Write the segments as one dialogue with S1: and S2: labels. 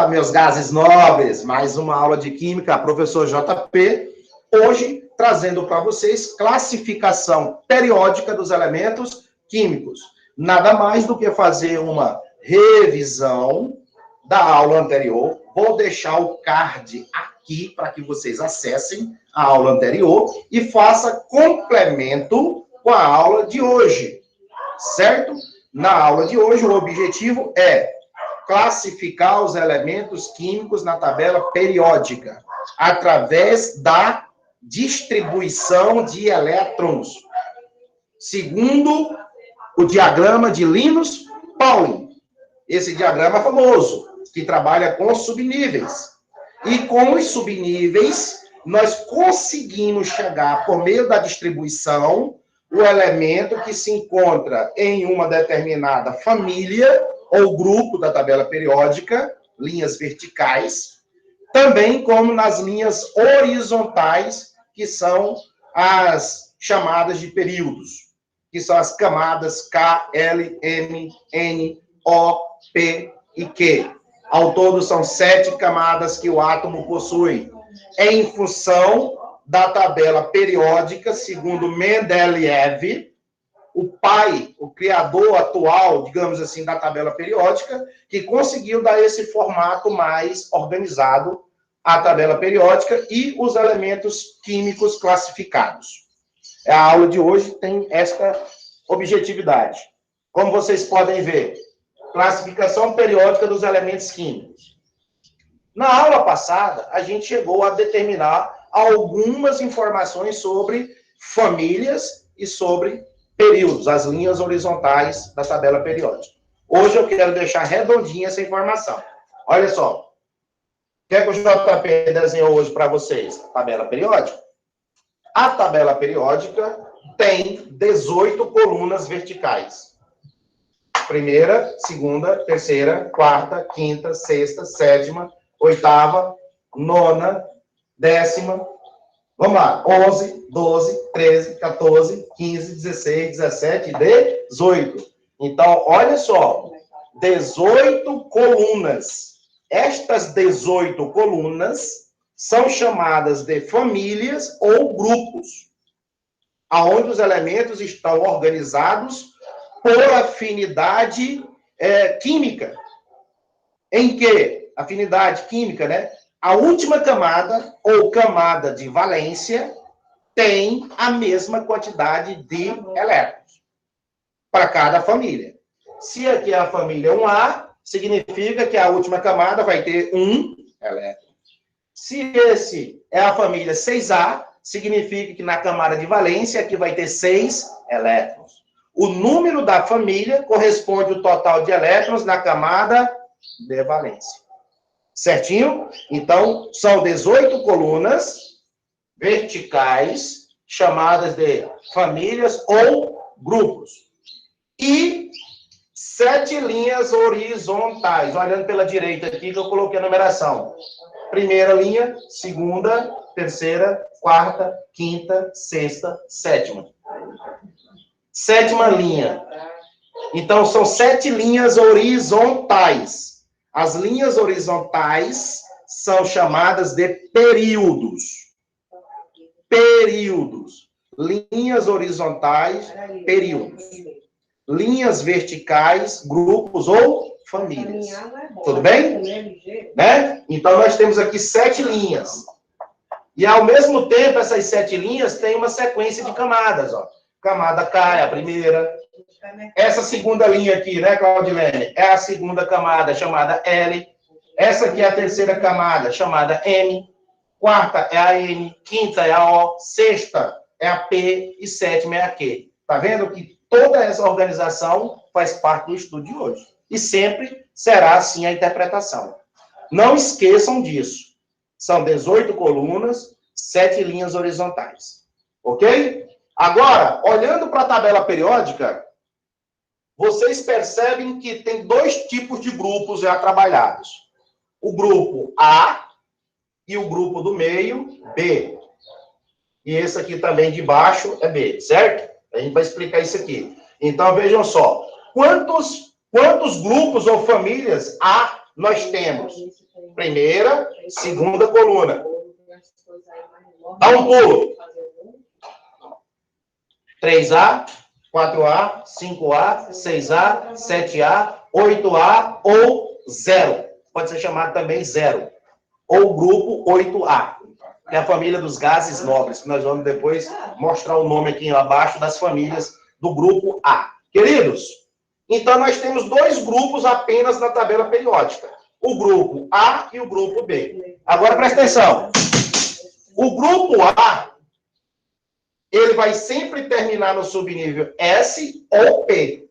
S1: meus gases nobres, mais uma aula de Química, professor JP, hoje trazendo para vocês classificação periódica dos elementos químicos. Nada mais do que fazer uma revisão da aula anterior. Vou deixar o card aqui para que vocês acessem a aula anterior e faça complemento com a aula de hoje, certo? Na aula de hoje, o objetivo é classificar os elementos químicos na tabela periódica, através da distribuição de elétrons, segundo o diagrama de Linus-Pauling. Esse diagrama famoso, que trabalha com subníveis. E com os subníveis, nós conseguimos chegar, por meio da distribuição, o elemento que se encontra em uma determinada família ou grupo da tabela periódica, linhas verticais, também como nas linhas horizontais, que são as chamadas de períodos, que são as camadas K, L, M, N, O, P e Q. Ao todo, são 7 camadas que o átomo possui, em função da tabela periódica, segundo Mendeleev, o pai, o criador atual, digamos assim, da tabela periódica, que conseguiu dar esse formato mais organizado à tabela periódica e os elementos químicos classificados. A aula de hoje tem esta objetividade. Como vocês podem ver, classificação periódica dos elementos químicos. Na aula passada, a gente chegou a determinar algumas informações sobre famílias e sobre períodos, as linhas horizontais da tabela periódica. Hoje eu quero deixar redondinha essa informação. Olha só. O que é que o JP desenhou hoje para vocês? Tabela periódica. A tabela periódica tem 18 colunas verticais. Primeira, segunda, terceira, quarta, quinta, sexta, sétima, oitava, nona, décima. Vamos lá. 11, 12, 13, 14, 15, 16, 17 e 18. Então, olha só. 18 colunas. Estas 18 colunas são chamadas de famílias ou grupos, aonde os elementos estão organizados por afinidade química. Em que? Afinidade química, né? A última camada, ou camada de valência, tem a mesma quantidade de elétrons para cada família. Se aqui é a família 1A, significa que a última camada vai ter 1 elétron. Se esse é a família 6A, significa que na camada de valência aqui vai ter 6 elétrons. O número da família corresponde ao total de elétrons na camada de valência. Certinho? Então, são 18 colunas verticais, chamadas de famílias ou grupos. E 7 linhas horizontais. Olhando pela direita aqui, que eu coloquei a numeração. Primeira linha, segunda, terceira, quarta, quinta, sexta, sétima. Sétima linha. Então, são 7 linhas horizontais. As linhas horizontais são chamadas de períodos. Períodos. Linhas horizontais, períodos. Linhas verticais, grupos ou famílias. Tudo bem? Né? Então, nós temos aqui 7 linhas. E, ao mesmo tempo, essas 7 linhas têm uma sequência de camadas. Ó. Camada K é a primeira. Essa segunda linha aqui, né, Claudilene? É a segunda camada, chamada L. Essa aqui é a terceira camada, chamada M. Quarta é a N. Quinta é a O. Sexta é a P. E sétima é a Q. Tá vendo que toda essa organização faz parte do estudo de hoje. E sempre será assim a interpretação. Não esqueçam disso. São 18 colunas, 7 linhas horizontais. Ok? Agora, olhando para a tabela periódica, vocês percebem que tem 2 tipos de grupos já trabalhados. O grupo A e o grupo do meio, B. E esse aqui também de baixo é B, certo? A gente vai explicar isso aqui. Então, vejam só. Quantos grupos ou famílias há nós temos primeira, segunda coluna. Dá um pulo. 3A, 4A, 5A, 6A, 7A, 8A ou 0. Pode ser chamado também 0. Ou grupo 8A. Que é a família dos gases nobres, que nós vamos depois mostrar o nome aqui abaixo das famílias do grupo A. Queridos, então nós temos dois grupos apenas na tabela periódica. O grupo A e o grupo B. Agora presta atenção. O grupo A, ele vai sempre terminar no subnível S ou P.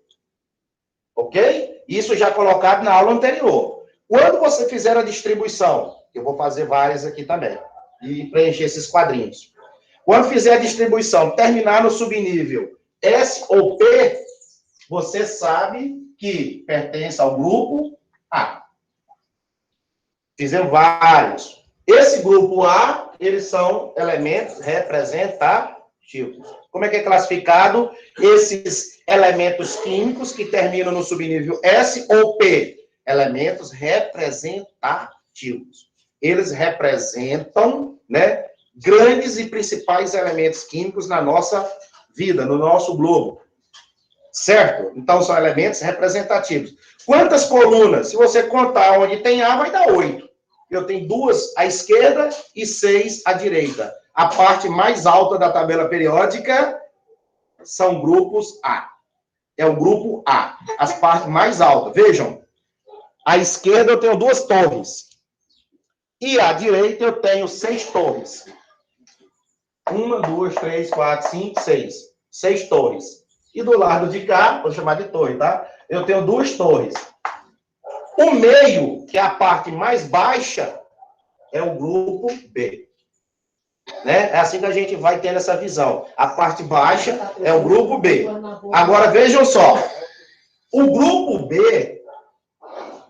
S1: Ok? Isso já colocado na aula anterior. Quando você fizer a distribuição, eu vou fazer várias aqui também, e preencher esses quadrinhos. Quando fizer a distribuição, terminar no subnível S ou P, você sabe que pertence ao grupo A. Fizemos vários. Esse grupo A, eles são elementos representativos. Como é que é classificado esses elementos químicos que terminam no subnível S ou P? Elementos representativos. Eles representam, né, grandes e principais elementos químicos na nossa vida, no nosso globo. Certo? Então, são elementos representativos. Quantas colunas? Se você contar onde tem A, vai dar 8. Eu tenho 2 à esquerda e 6 à direita. A parte mais alta da tabela periódica são grupos A. É o grupo A. As partes mais altas. Vejam. À esquerda eu tenho 2 torres. E à direita eu tenho 6 torres. 1, 2, 3, 4, 5, 6. 6 torres. E do lado de cá, vou chamar de torre, tá? Eu tenho 2 torres. O meio, que é a parte mais baixa, é o grupo B. Né? É assim que a gente vai tendo essa visão. A parte baixa é o grupo B. Agora, vejam só. O grupo B,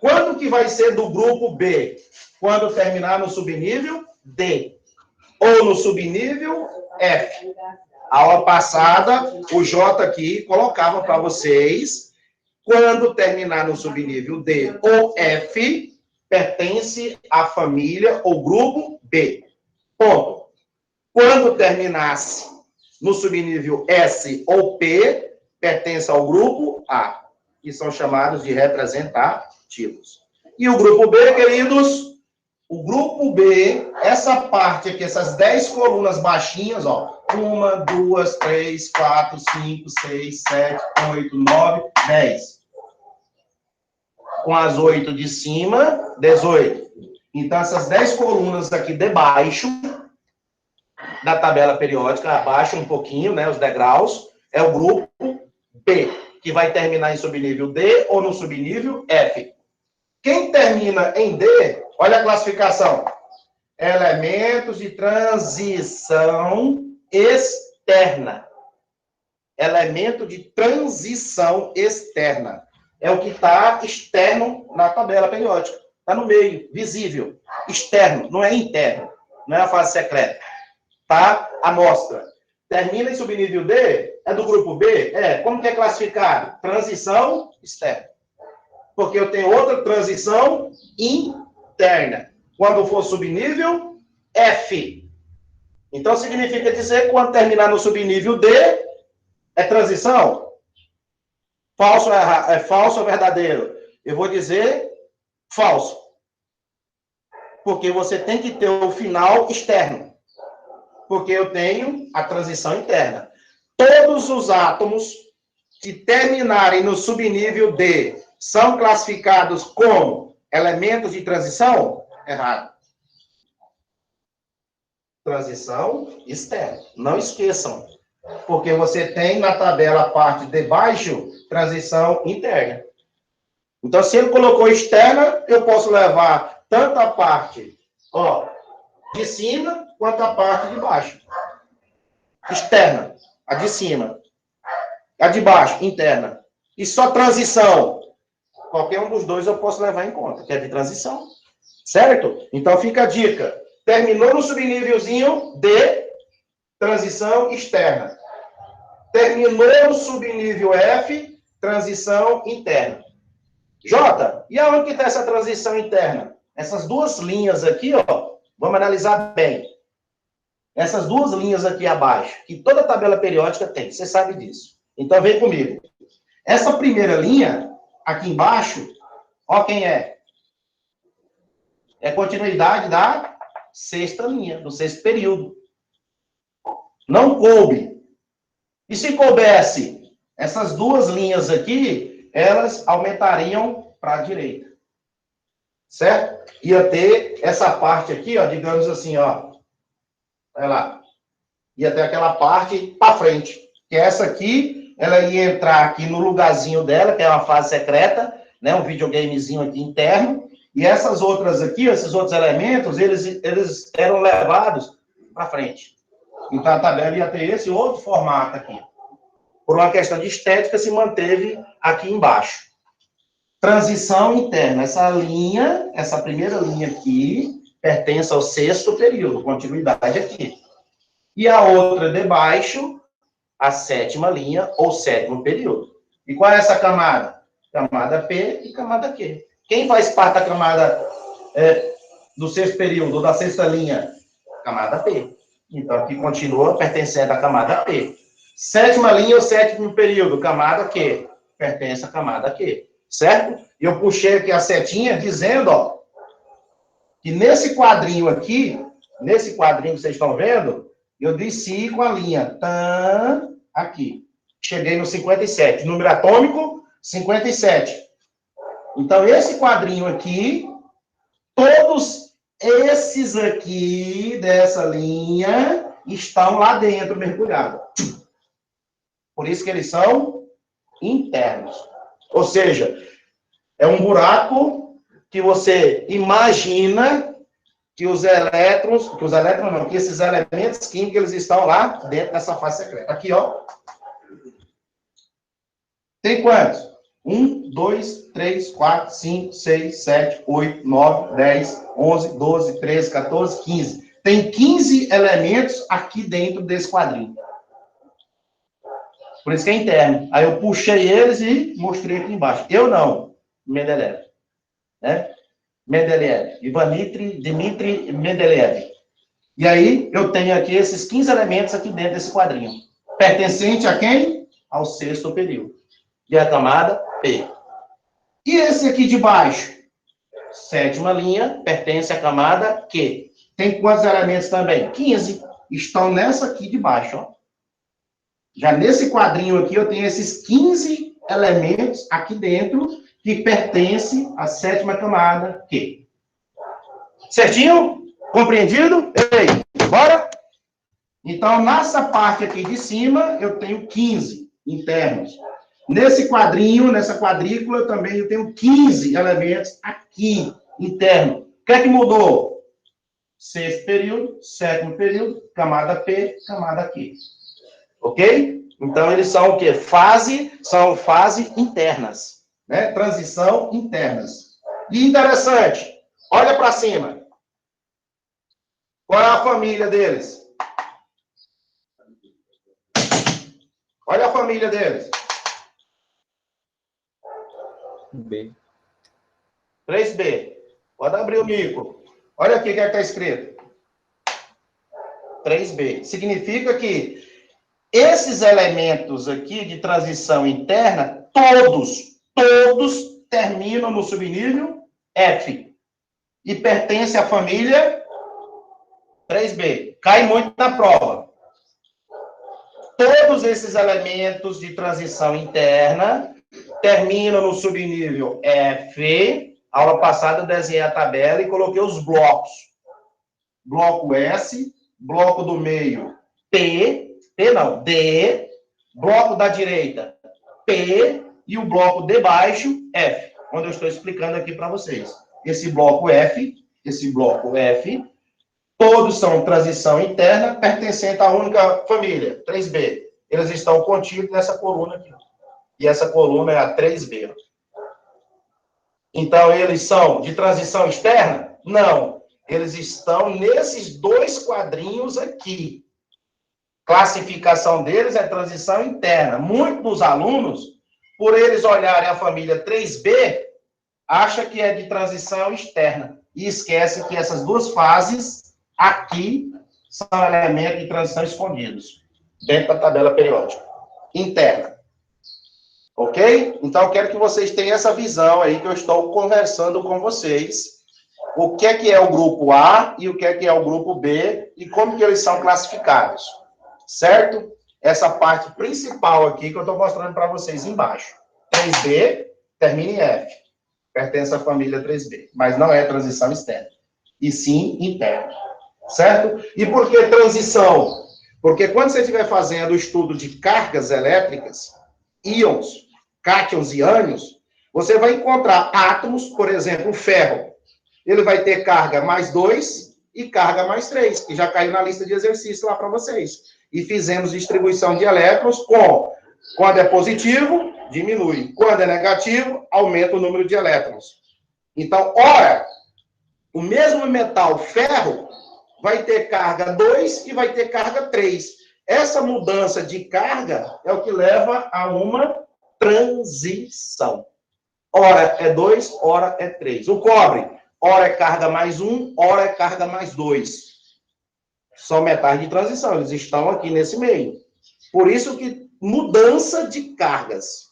S1: quando que vai ser do grupo B? Quando terminar no subnível D. Ou no subnível F. A aula passada, o J aqui colocava para vocês, quando terminar no subnível D ou F, pertence à família ou grupo B. Ponto. Quando terminasse no subnível S ou P, pertence ao grupo A, que são chamados de representativos. E o grupo B, queridos, o grupo B, essa parte aqui, essas 10 colunas baixinhas, ó, 1, 2, 3, 4, 5, 6, 7, 8, 9, 10. Com as 8 de cima, 18. Então, essas 10 colunas aqui debaixo da tabela periódica, abaixo um pouquinho, né, os degraus, é o grupo B, que vai terminar em subnível D ou no subnível F. Quem termina em D, olha a classificação. Elementos de transição externa. Elemento de transição externa. É o que está externo na tabela periódica. Está no meio, visível. Externo, não é interno. Não é a fase secreta. Tá? Amostra. Termina em subnível D, é do grupo B? É. Como que é classificado? Transição externa. Porque eu tenho outra transição interna. Quando for subnível, F. Então, significa dizer que quando terminar no subnível D, é transição? Falso é falso ou verdadeiro? Eu vou dizer falso. Porque você tem que ter o final externo. Porque eu tenho a transição interna. Todos os átomos que terminarem no subnível D são classificados como elementos de transição? Errado. Transição externa. Não esqueçam. Porque você tem na tabela a parte de baixo, transição interna. Então, se ele colocou externa, eu posso levar tanto a parte, ó, de cima, quanto a parte de baixo. Externa, a de cima. A de baixo, interna. E só transição. Qualquer um dos dois eu posso levar em conta, que é de transição. Certo? Então, fica a dica. Terminou no subnívelzinho D, transição externa. Terminou no subnível F, transição interna. Jota, e aonde que está essa transição interna? Essas duas linhas aqui, ó, vamos analisar bem. Essas duas linhas aqui abaixo, que toda tabela periódica tem, você sabe disso. Então, vem comigo. Essa primeira linha, aqui embaixo, ó quem é. É continuidade da sexta linha, do sexto período. Não coube. E se coubesse, essas duas linhas aqui, elas aumentariam para a direita. Certo? Ia ter essa parte aqui, ó, digamos assim, ó. Olha lá. Ia ter aquela parte para frente. Que essa aqui, ela ia entrar aqui no lugarzinho dela, que é uma fase secreta, né? Um videogamezinho aqui interno. E essas outras aqui, esses outros elementos, eles eram levados para frente. Então, a tabela ia ter esse outro formato aqui. Por uma questão de estética, se manteve aqui embaixo. Transição interna. Essa linha, essa primeira linha aqui, pertence ao sexto período, continuidade aqui. E a outra de baixo, a sétima linha, ou sétimo período. E qual é essa camada? Camada P e camada Q. Quem faz parte da camada do sexto período, ou da sexta linha? Camada P. Então, aqui continua pertencendo à camada P. Sétima linha ou sétimo período? Camada Q. Pertence à camada Q. Certo? E eu puxei aqui a setinha dizendo, ó, que nesse quadrinho aqui, nesse quadrinho que vocês estão vendo, eu desci com a linha aqui. Cheguei no 57. Número atômico, 57. Então, esse quadrinho aqui, todos esses aqui dessa linha estão lá dentro, mergulhados. Por isso que eles são internos. Ou seja, é um buraco que você imagina que que esses elementos químicos, eles estão lá dentro dessa fase secreta. Aqui, ó. Tem quantos? 1, 2, 3, 4, 5, 6, 7, 8, 9, 10, 11, 12, 13, 14, 15. Tem 15 elementos aqui dentro desse quadrinho. Por isso que é interno. Aí eu puxei eles e mostrei aqui embaixo. Eu não. Mendeleev. Né? Mendeleev. Dmitry Mendeleev. E aí eu tenho aqui esses 15 elementos aqui dentro desse quadrinho. Pertencente a quem? Ao sexto período. E a camada P. E esse aqui de baixo? Sétima linha, pertence à camada Q. Tem quantos elementos também? 15. Estão nessa aqui de baixo, ó. Já nesse quadrinho aqui, eu tenho esses 15 elementos aqui dentro que pertencem à sétima camada Q. Certinho? Compreendido? Ei, bora? Então, nessa parte aqui de cima, eu tenho 15 internos. Nesse quadrinho, nessa quadrícula, também eu tenho 15 elementos aqui, interno. O que é que mudou? Sexto período, sétimo período, camada P, camada Q. Ok? Então, eles são o quê? São fase internas. Né? Transição internas. E interessante, olha para cima. Qual é a família deles? Olha a família deles.
S2: B.
S1: 3B. Pode abrir o micro. Olha aqui o que está escrito. 3B. Significa que esses elementos aqui de transição interna, todos terminam no subnível F. E pertence à família 3B. Cai muito na prova. Todos esses elementos de transição interna terminam no subnível F. Aula passada eu desenhei a tabela e coloquei os blocos. Bloco S, bloco do meio D, bloco da direita P e o bloco de baixo F, onde eu estou explicando aqui para vocês. Esse bloco F, todos são transição interna, pertencente à única família, 3B. Eles estão contidos nessa coluna aqui. E essa coluna é a 3B. Então, eles são de transição externa? Não. Eles estão nesses dois quadrinhos aqui. Classificação deles é transição interna. Muitos dos alunos, por eles olharem a família 3B, acha que é de transição externa e esquece que essas duas fases aqui são elementos de transição escondidos dentro da tabela periódica interna. Ok? Então, eu quero que vocês tenham essa visão aí que eu estou conversando com vocês. O que é o grupo A e o que é o grupo B e como que eles são classificados. Certo? Essa parte principal aqui que eu estou mostrando para vocês embaixo. 3B termina em F. Pertence à família 3B. Mas não é transição externa. E sim interna. Certo? E por que transição? Porque quando você estiver fazendo o estudo de cargas elétricas, íons, cátions e ânions, você vai encontrar átomos, por exemplo, o ferro. Ele vai ter carga mais 2 e carga mais 3, que já caiu na lista de exercício lá para vocês. E fizemos distribuição de elétrons quando é positivo, diminui. Quando é negativo, aumenta o número de elétrons. Então, ora, o mesmo metal ferro vai ter carga 2 e vai ter carga 3. Essa mudança de carga é o que leva a uma transição. Ora é 2, ora é 3. O cobre, ora é carga mais 1, ora é carga mais 2. São metais de transição, eles estão aqui nesse meio. Por isso que mudança de cargas.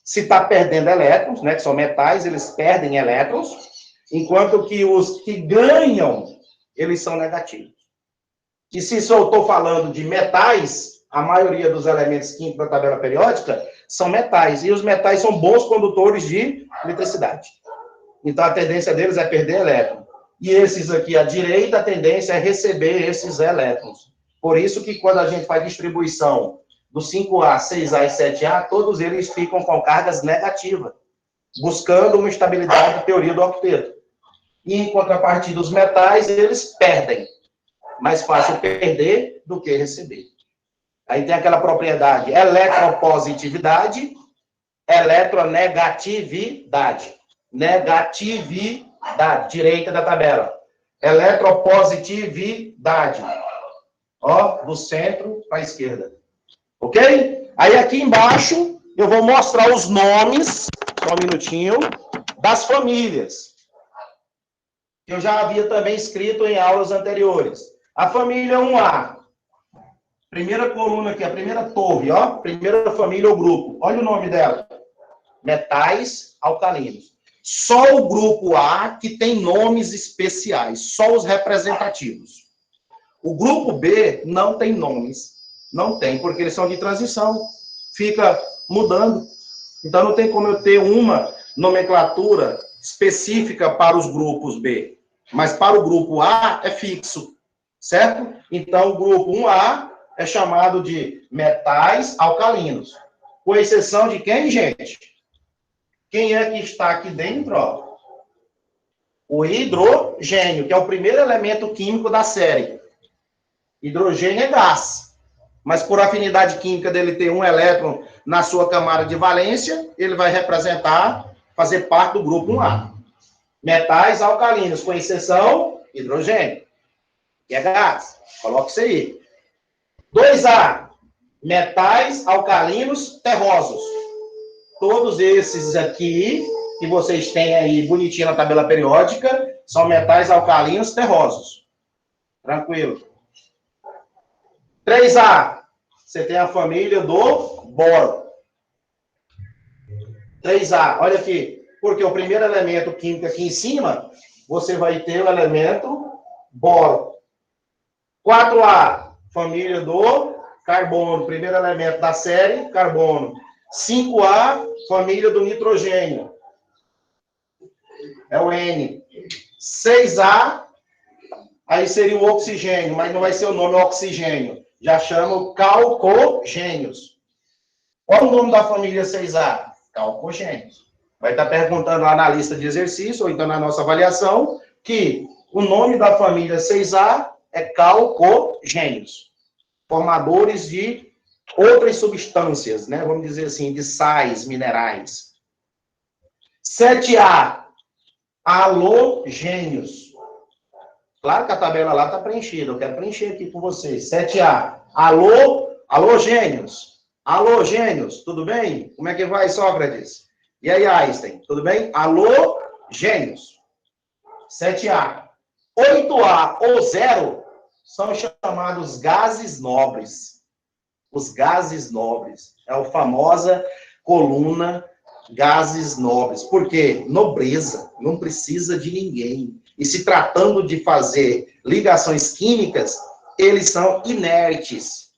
S1: Se está perdendo elétrons, né, que são metais, eles perdem elétrons, enquanto que os que ganham, eles são negativos. E se eu estou falando de metais, a maioria dos elementos químicos da tabela periódica são metais. E os metais são bons condutores de eletricidade. Então, a tendência deles é perder elétron. E esses aqui, à direita, a tendência é receber esses elétrons. Por isso que quando a gente faz distribuição do 5A, 6A e 7A, todos eles ficam com cargas negativas, buscando uma estabilidade da teoria do octeto. E, em contrapartida, os metais, eles perdem. Mais fácil perder do que receber. Aí tem aquela propriedade eletropositividade, eletronegatividade. Negatividade, direita da tabela. Eletropositividade. Ó, do centro para a esquerda. Ok? Aí aqui embaixo, eu vou mostrar os nomes, só um minutinho, das famílias. Eu já havia também escrito em aulas anteriores. A família 1A. Primeira coluna aqui, a primeira torre, ó. Primeira família ou grupo. Olha o nome dela. Metais alcalinos. Só o grupo A que tem nomes especiais, só os representativos. O grupo B não tem nomes. Não tem, porque eles são de transição. Fica mudando. Então não tem como eu ter uma nomenclatura específica para os grupos B. Mas para o grupo A é fixo. Certo? Então o grupo 1A é chamado de metais alcalinos. Com exceção de quem, gente? Quem é que está aqui dentro? Ó? O hidrogênio, que é o primeiro elemento químico da série. Hidrogênio é gás. Mas por afinidade química dele ter um elétron na sua camada de valência, ele vai representar, fazer parte do grupo 1A. Metais alcalinos, com exceção, hidrogênio, que é gás. Coloque isso aí. 2A, metais alcalinos terrosos. Todos esses aqui, que vocês têm aí bonitinho na tabela periódica, são metais alcalinos terrosos. Tranquilo. 3A, você tem a família do boro. 3A, olha aqui, porque o primeiro elemento químico aqui em cima, você vai ter o elemento boro. 4A, família do carbono, primeiro elemento da série, carbono. 5A, família do nitrogênio. É o N. 6A, aí seria o oxigênio, mas não vai ser o nome oxigênio. Já chama calcogênios. Qual o nome da família 6A? Calcogênios. Vai estar perguntando lá na lista de exercício, ou então na nossa avaliação, que o nome da família 6A é calcogênios. Formadores de outras substâncias, né? Vamos dizer assim, de sais, minerais. 7A, halogênios. Claro que a tabela lá está preenchida, eu quero preencher aqui com vocês. 7A, halogênios. Halogênios, tudo bem? Como é que vai, Sócrates? E aí, Einstein, tudo bem? Alô, gênios. 7A. 8A ou 0 são chamados gases nobres. Os gases nobres. É a famosa coluna gases nobres. Por quê? Nobreza. Não precisa de ninguém. E se tratando de fazer ligações químicas, eles são inertes.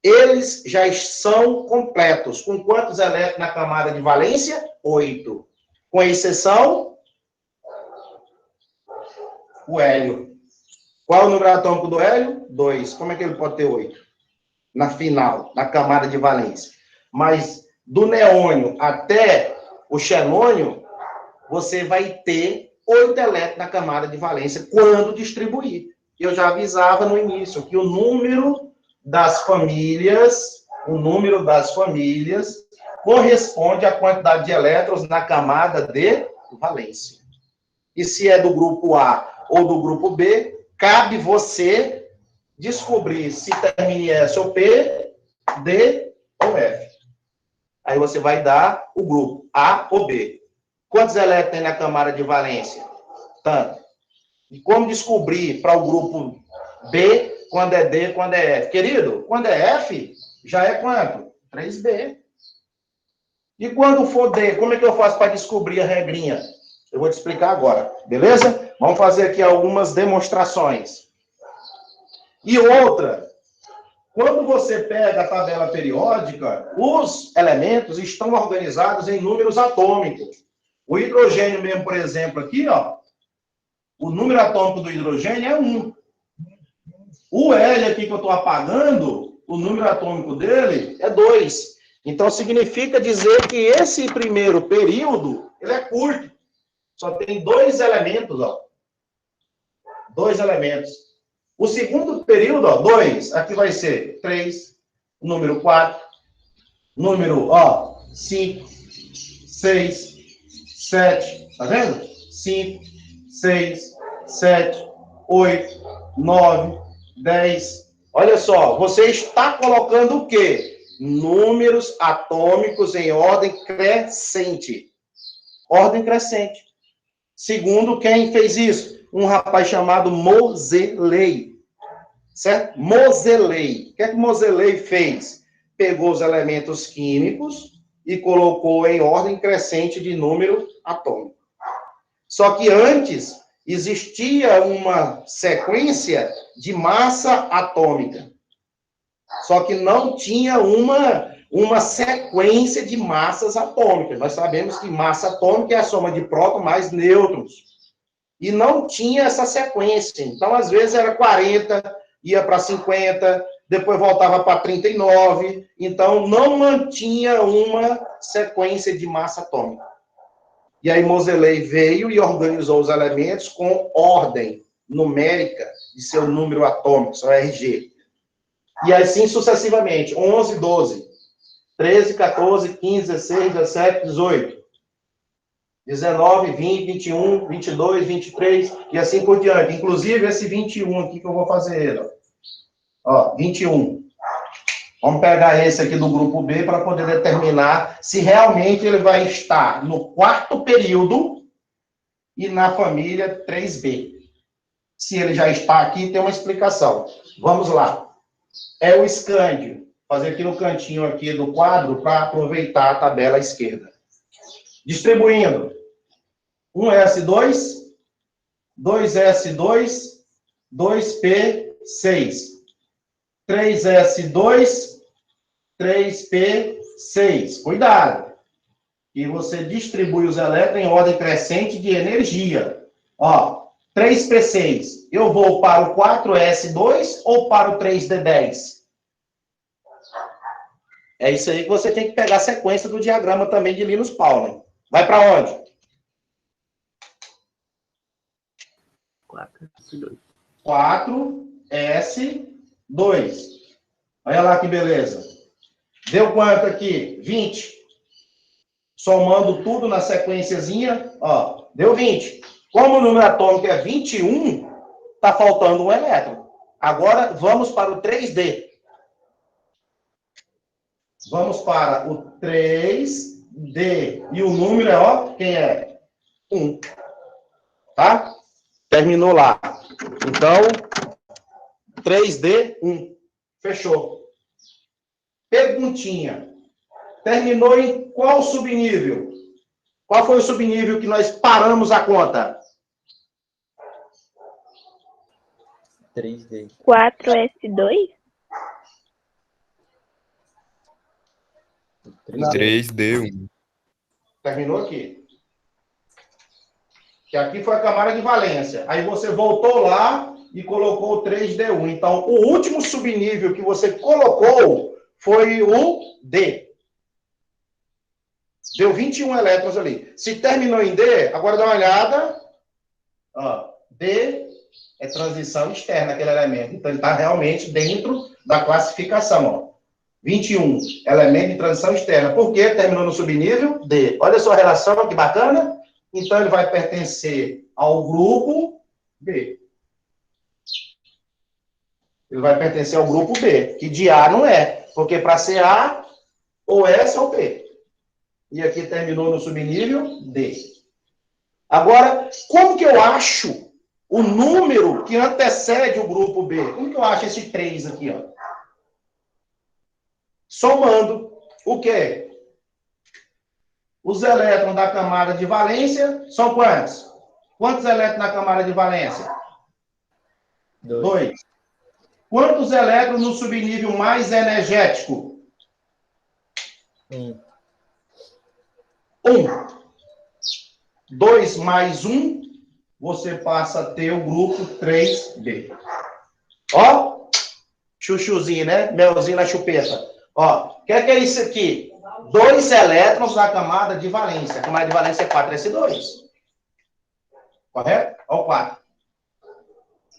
S1: Eles já são completos. Com quantos elétrons na camada de valência? 8. Com exceção, o hélio. Qual é o número atômico do hélio? 2. Como é que ele pode ter 8? Na final, na camada de valência. Mas do neônio até o xenônio, você vai ter 8 elétrons na camada de valência quando distribuir. Eu já avisava no início que o número das famílias corresponde à quantidade de elétrons na camada de valência. E se é do grupo A ou do grupo B, cabe você descobrir se termina em S ou P, D ou F. Aí você vai dar o grupo A ou B. Quantos elétrons tem na camada de valência? Tanto. E como descobrir para o grupo B quando é D, quando é F? Querido, quando é F, já é quanto? 3B. E quando for D, como é que eu faço para descobrir a regrinha? Eu vou te explicar agora, beleza? Vamos fazer aqui algumas demonstrações. E outra, quando você pega a tabela periódica, os elementos estão organizados em números atômicos. O hidrogênio mesmo, por exemplo, aqui, ó, o número atômico do hidrogênio é 1. O hélio aqui que eu estou apagando, o número atômico dele é 2. Então, significa dizer que esse primeiro período, ele é curto. Só tem 2 elementos, ó. 2 elementos. O segundo período, ó, 2, aqui vai ser 3, número 4, número, ó, 5, 6, 7, tá vendo? 5, 6, 7, 8, 9, 10. Olha só, você está colocando o quê? Números atômicos em ordem crescente. Ordem crescente. Segundo, quem fez isso? Um rapaz chamado Moseley. Certo? Moseley. O que é que Moseley fez? Pegou os elementos químicos e colocou em ordem crescente de número atômico. Só que antes existia uma sequência de massa atômica. Só que não tinha uma sequência de massas atômicas. Nós sabemos que massa atômica é a soma de prótons mais nêutrons. E não tinha essa sequência. Então, às vezes, era 40, ia para 50, depois voltava para 39. Então, não mantinha uma sequência de massa atômica. E aí, Moseley veio e organizou os elementos com ordem numérica de seu número atômico, seu RG. E assim sucessivamente, 11, 12, 13, 14, 15, 16, 17, 18, 19, 20, 21, 22, 23, e assim por diante. Inclusive, esse 21 aqui que eu vou fazer ele, ó, 21. Vamos pegar esse aqui do grupo B para poder determinar se realmente ele vai estar no 4º período e na família 3B. Se ele já está aqui, tem uma explicação. Vamos lá. É o escândio. Fazer aqui no cantinho aqui do quadro para aproveitar a tabela à esquerda. Distribuindo. 1S2, 2S2, 2P6. 3S2, 3P6. Cuidado. E você distribui os elétrons em ordem crescente de energia. Ó, 3P6. Eu vou para o 4S2 ou para o 3D10? É isso aí que você tem que pegar a sequência do diagrama também de Linus Pauling. Vai para onde?
S2: 4S2.
S1: 4S2. Olha lá que beleza. Deu quanto aqui? 20. Somando tudo na sequenciazinha, ó, deu 20. Como o número atômico é 21, está faltando um elétron. Agora, vamos para o 3D. Vamos para o 3D. D. E o número é, ó, quem é? 1. Tá? Terminou lá. Então, 3D, 1. Fechou. Perguntinha. Terminou em qual subnível? Qual foi o subnível que nós paramos a conta?
S2: 3D.
S3: 4S2?
S4: 3D1.
S1: Terminou aqui. Que aqui foi a camada de valência. Aí você voltou lá e colocou o 3D1. Então, o último subnível que você colocou foi o D. Deu 21 elétrons ali. Se terminou em D, agora dá uma olhada. Ó, D é transição externa, aquele elemento. Então, ele está realmente dentro da classificação. Ó. 21, elemento de transição externa. Por quê? Terminou no subnível D. Olha só a relação, que bacana. Então, ele vai pertencer ao grupo B. Ele vai pertencer ao grupo B, que de A não é. Porque para ser A, ou S ou P. E aqui terminou no subnível D. Agora, como que eu acho o número que antecede o grupo B? Como que eu acho esse 3 aqui, ó? Somando o quê? Os elétrons da camada de valência são quantos? Quantos elétrons na camada de valência? 2. Quantos elétrons no subnível mais energético?
S2: 1.
S1: 1. 2 mais 1, você passa a ter o grupo 3B. Ó, chuchuzinho, né? Melzinho na chupeta. Ó, o que é isso aqui? 2 elétrons na camada de valência. A camada de valência é 4s2. Correto? Ó o 4.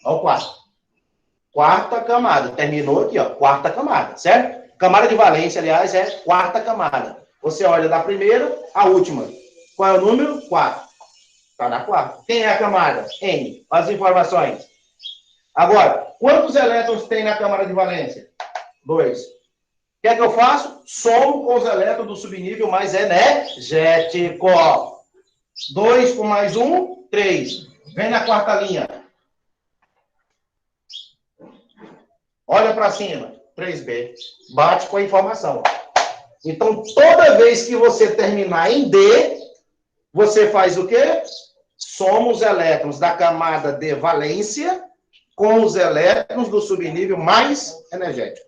S1: Ó o 4. Quarta camada. Terminou aqui, ó. Quarta camada, certo? Camada de valência, aliás, é quarta camada. Você olha da primeira à última. Qual é o número? 4. Está na quarta. Quem é a camada? N. As informações. Agora, quantos elétrons tem na camada de valência? 2. O que é que eu faço? Somo com os elétrons do subnível mais energético. 2 com mais 1, 3. Vem na quarta linha. Olha para cima. 3B. Bate com a informação. Então, toda vez que você terminar em D, você faz o quê? Soma os elétrons da camada de valência com os elétrons do subnível mais energético.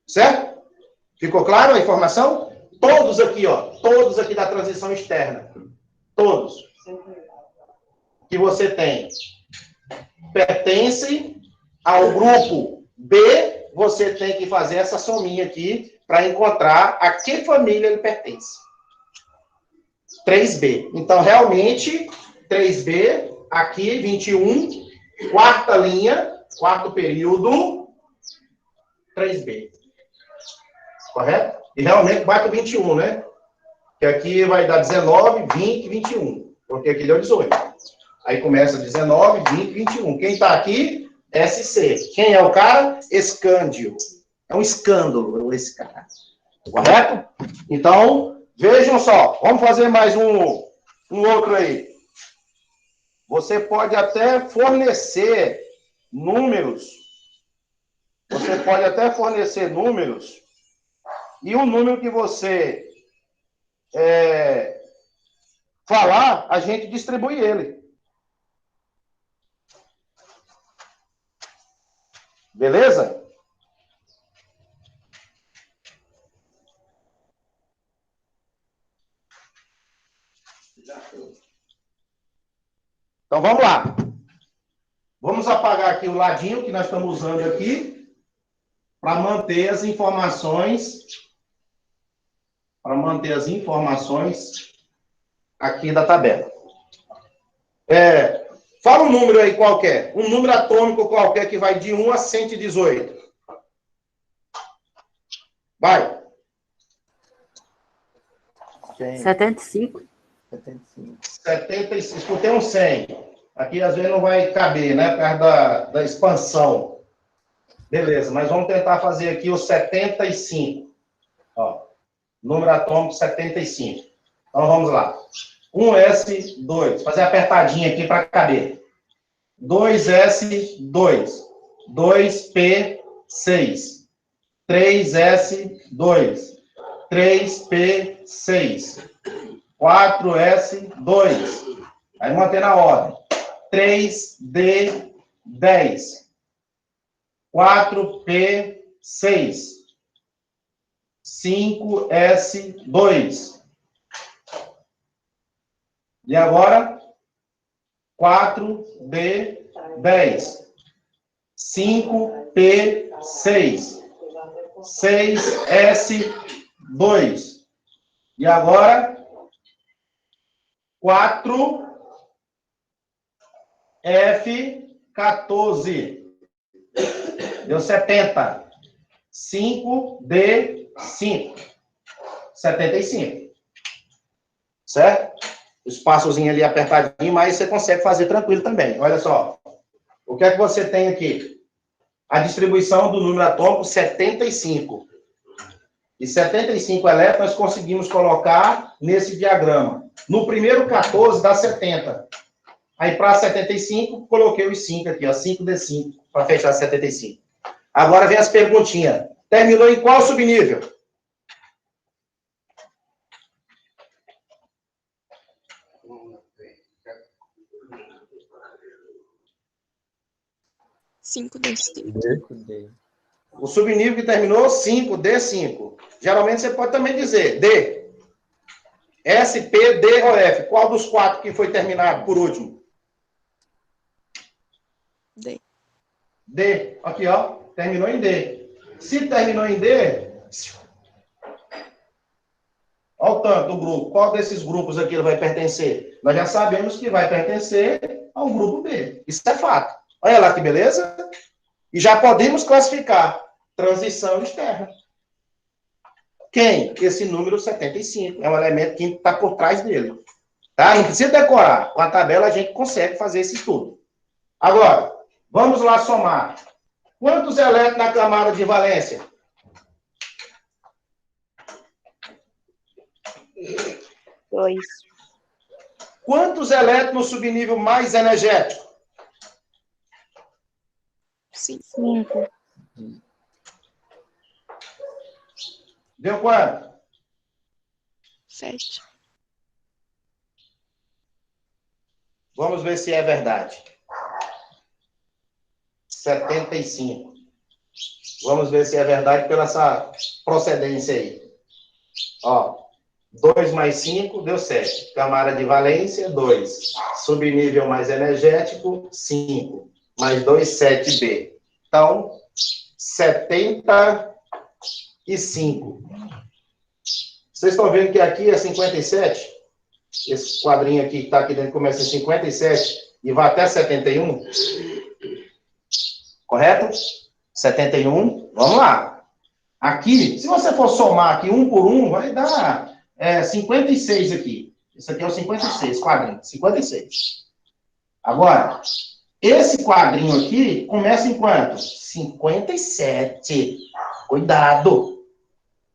S1: Certo? Ficou claro a informação? Todos aqui, ó. Todos aqui da transição externa. Todos. Que você tem. Pertencem ao grupo B, você tem que fazer essa sominha aqui para encontrar a que família ele pertence. 3B. Então, realmente, 3B, aqui, 21, quarta linha, quarto período, 3B. Correto? E realmente bate o 21, né? Que aqui vai dar 19, 20, 21. Porque aqui deu 18. Aí começa 19, 20, 21. Quem está aqui? SC. Quem é o cara? Escândio. É um escândalo esse cara. Correto? Então, vejam só. Vamos fazer mais um outro aí. Você pode até fornecer números. Você pode até fornecer números. E o número que você falar, a gente distribui ele. Beleza? Então, vamos lá. Vamos apagar aqui o ladinho que nós estamos usando aqui para manter as informações aqui da tabela. Fala um número aí qualquer. Um número atômico qualquer que vai de 1 a 118. Vai.
S3: 75.
S1: 75. Tem um 100. Aqui, às vezes, não vai caber, né? Por causa da expansão. Beleza, mas vamos tentar fazer aqui o 75. Ó. Número atômico 75. Então, vamos lá. 1s2. Fazer apertadinha aqui para caber. 2s2. 2p6. 3s2. 3p6. 4s2. Aí mantendo a ordem. 3d10. 4p6. 5s2. E agora, 4d10. 5p6. 6s2. E agora, 4f14. Deu 70. 5d5. 75. Certo? O espaçozinho ali apertadinho, mas você consegue fazer tranquilo também. Olha só. O que é que você tem aqui? A distribuição do número atômico 75. E 75 elétrons nós conseguimos colocar nesse diagrama. No primeiro 14 dá 70. Aí para 75, coloquei os 5 aqui, ó, 5d5, para fechar 75. Agora vem as perguntinhas. Terminou em qual subnível?
S4: Cinco desse tempo.
S1: O subnível que terminou, 5D5. Geralmente você pode também dizer D. S, P, D ou F. Qual dos quatro que foi terminado por último?
S4: D.
S1: D. Aqui, ó. Terminou em D. Se terminou em D, olha o tanto do grupo. Qual desses grupos aqui ele vai pertencer? Nós já sabemos que vai pertencer ao grupo B. Isso é fato. Olha lá que beleza. E já podemos classificar transição externa. Quem? Esse número 75. É um elemento químico que está por trás dele. Tá? Não precisa decorar. Com a tabela a gente consegue fazer esse estudo. Agora, vamos lá somar. Quantos elétrons na camada de valência?
S3: Dois.
S1: Quantos elétrons no subnível mais energético?
S4: 5.
S3: 5.
S1: Deu quanto?
S4: 7.
S1: Vamos ver se é verdade. 75. Vamos ver se é verdade pela essa procedência aí. Ó, 2 mais 5 deu 7. Camada de valência, 2. Subnível mais energético, 5. Mais 2, 7B. Então, 75. Vocês estão vendo que aqui é 57? Esse quadrinho aqui que está aqui dentro começa em 57 e vai até 71? Correto? 71. Vamos lá. Aqui, se você for somar aqui um por um, vai dar 56 aqui. Esse aqui é o 56, quadrinho. 56. Agora, esse quadrinho aqui começa em quanto? 57. Cuidado.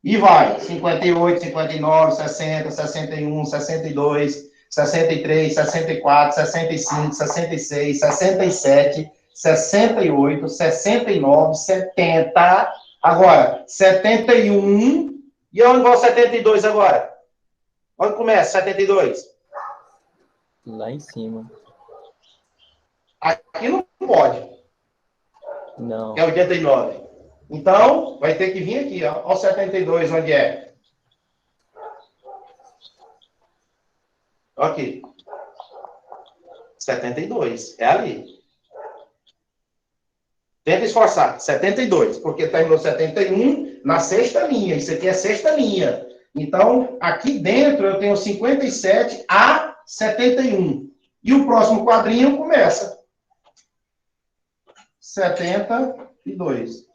S1: E vai. 58, 59, 60, 61, 62, 63, 64, 65, 66, 67, 68, 69, 70. Agora, 71. E onde vai o 72 agora? Onde começa 72?
S2: Lá em cima.
S1: Aqui não pode.
S2: Não.
S1: É 89. Então, vai ter que vir aqui, ó. Olha o 72, onde é? Aqui. 72. É ali. Tenta esforçar. 72. Porque terminou 71 na sexta linha. Isso aqui é sexta linha. Então, aqui dentro eu tenho 57 a 71. E o próximo quadrinho começa. 72.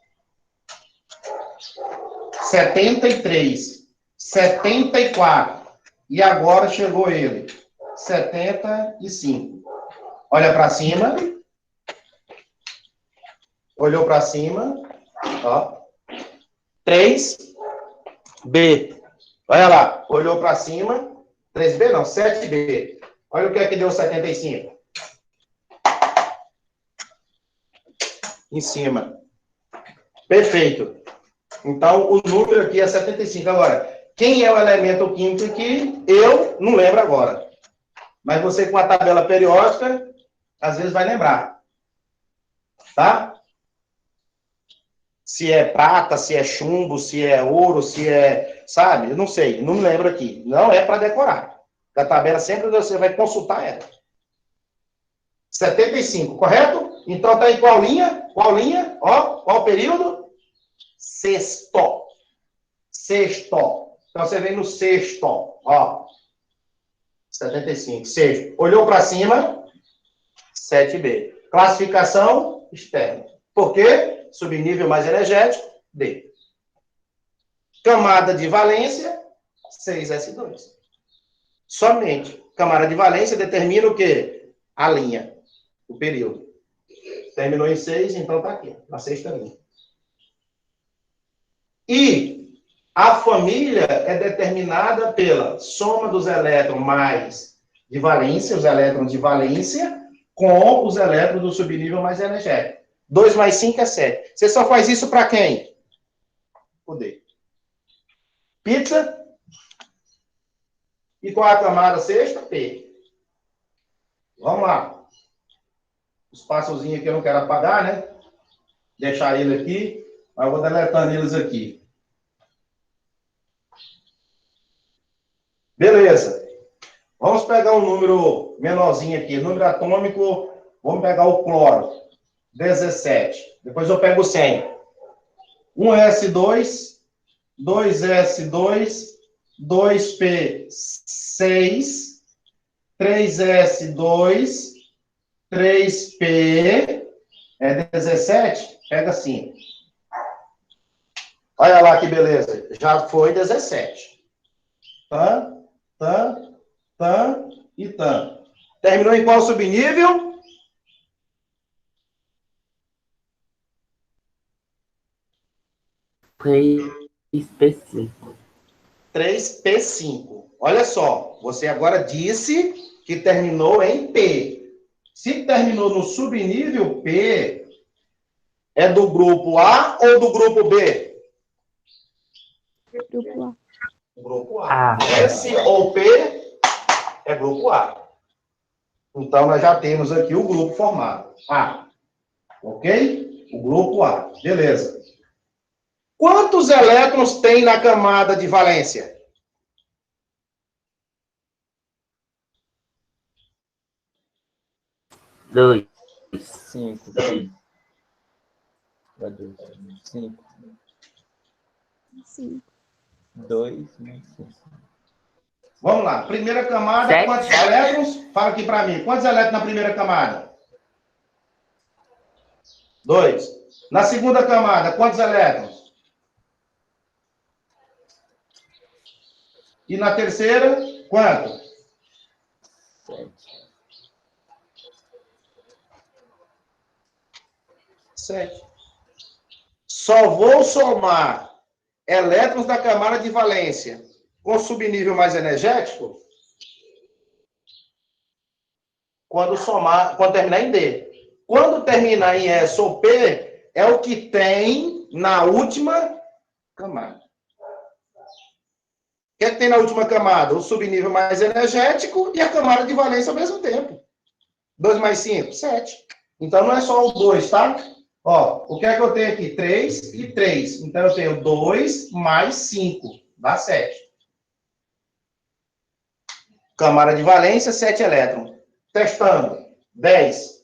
S1: 73. 74. E agora chegou ele. 75. Olha para cima. Olhou para cima. Ó. 3B. Olha lá, olhou para cima. 3B não, 7B. Olha o que é que deu 75. Em cima. Perfeito. Então, o número aqui é 75. Agora, quem é o elemento químico que eu não lembro agora. Mas você com a tabela periódica, às vezes vai lembrar. Tá? Se é prata, se é chumbo, se é ouro, se é... Sabe? Eu não sei, não me lembro aqui. Não é para decorar. A tabela sempre você vai consultar ela. 75, correto? Então tá em qual linha? Qual linha? Ó, qual período? Sexto. Sexto. Então você vem no sexto, ó. 75, sexto. Olhou para cima, 7B. Classificação externa. Por quê? Subnível mais energético, D. Camada de valência, 6S2. Somente. Camada de valência determina o quê? A linha, o período. Terminou em 6, então está aqui, na sexta linha. E a família é determinada pela soma dos elétrons mais de valência, os elétrons de valência, com os elétrons do subnível mais energético. 2 mais 5 é 7. Você só faz isso para quem? Poder. Pizza. E qual é a camada sexta? P. Vamos lá. O espaçozinho aqui eu não quero apagar, né? Deixar ele aqui. Mas eu vou deletando eles aqui. Beleza. Vamos pegar um número menorzinho aqui. Número atômico. Vamos pegar o cloro. 17. Depois eu pego o 100. 1S2. 2S2. 2P6. 3S2. 3P. É 17? Pega 5. Olha lá que beleza. Já foi 17. Tan, tan, tan e tan. Terminou em qual subnível?
S2: Específico.
S1: 3P5. Olha só, você agora disse que terminou em P. Se terminou no subnível P, é do grupo A ou do grupo B?
S3: Grupo A.
S1: Grupo A. S ou P é grupo A. Então, nós já temos aqui o grupo formado. A. Ok? O grupo A. Beleza. Quantos elétrons tem na camada de valência?
S2: Dois.
S5: 5. 5.
S3: 5.
S5: 2.
S1: Vamos lá. Primeira camada,
S2: 7.
S1: quantos elétrons? Fala aqui para mim. Quantos elétrons na primeira camada? 2. Na segunda camada, quantos elétrons? E na terceira, quanto?
S5: 7.
S1: 7. Só vou somar elétrons da camada de valência com subnível mais energético quando terminar em D. Quando terminar em S ou P, é o que tem na última camada. O que é que tem na última camada? O subnível mais energético e a camada de valência ao mesmo tempo. 2 mais 5, 7. Então, não é só o 2, tá? Ó, o que é que eu tenho aqui? 3 e 3. Então, eu tenho 2 mais 5. Dá 7. Camada de valência, 7 elétrons. Testando. 10,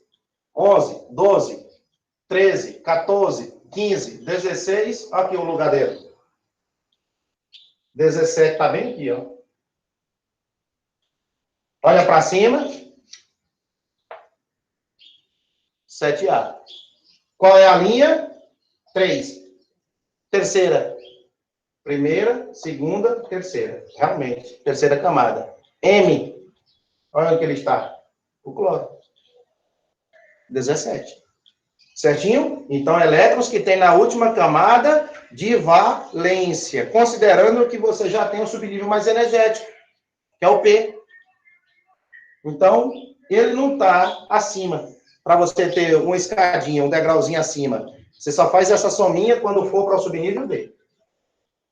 S1: 11, 12, 13, 14, 15, 16. Olha aqui o lugar dele. 17 está bem aqui, ó. Olha para cima. 7A. Qual é a linha? 3. Terceira. Primeira, segunda, terceira. Realmente. Terceira camada. M. Olha onde que ele está. O cloro. 17. Certinho? Então, elétrons que tem na última camada de valência, considerando que você já tem um subnível mais energético, que é o P. Então, ele não está acima. Para você ter uma escadinha, um degrauzinho acima, você só faz essa sominha quando for para o subnível D.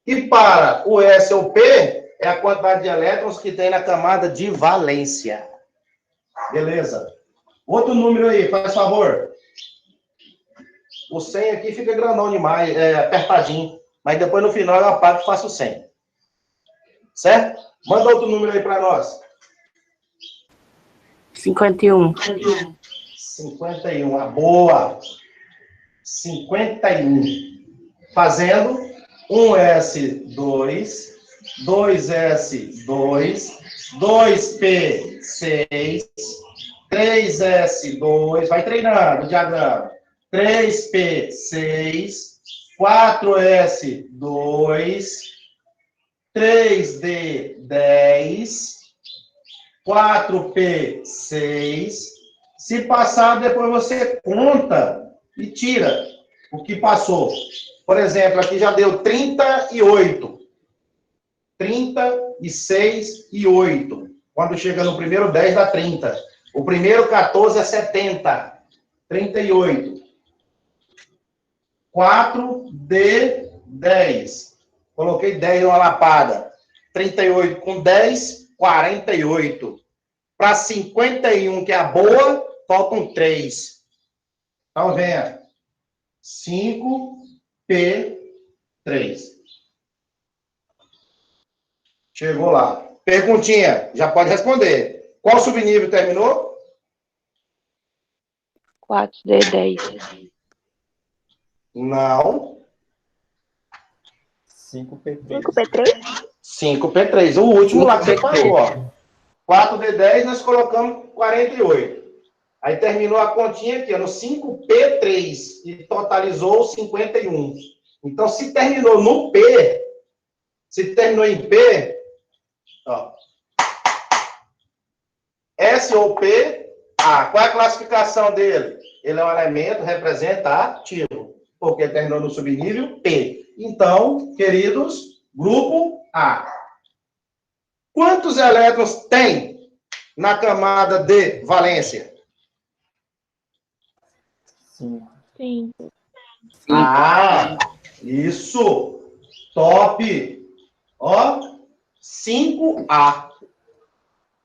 S1: E para o S ou P, é a quantidade de elétrons que tem na camada de valência. Beleza. Outro número aí, faz favor. O 100 aqui fica grandão demais, apertadinho. Mas depois no final eu apago e faço o 100. Certo? Manda outro número aí para nós.
S2: 51.
S1: 51, a boa. 51. Fazendo 1S2, 2S2, 2P6, 3S2, vai treinando o diagrama. 3P6, 4S2, 3D10, 4P6. Se passar, depois você conta e tira o que passou. Por exemplo, aqui já deu 38. 36 e 8. Quando chega no primeiro 10, dá 30. O primeiro 14 é 70. 38. 4D10. Coloquei 10 numa lapada. 38 com 10, 48. Para 51, que é a boa, faltam 3. Então, venha. 5P3. Chegou lá. Perguntinha, já pode responder. Qual subnível terminou?
S3: 4D10.
S1: Não.
S5: 5P3.
S3: 5P3?
S1: 5P3. O último lá que você falou, ó. 4D10, nós colocamos 48. Aí terminou a continha aqui, ó, no 5P3, e totalizou 51. Então, se terminou no P, se terminou em P, ó, S ou P, A. Qual é a classificação dele? Ele é um elemento representativo, porque terminou no subnível P. Então, queridos, grupo A. Quantos elétrons tem na camada de valência?
S5: 5.
S3: Sim.
S1: Ah, isso. Top. Ó, 5A.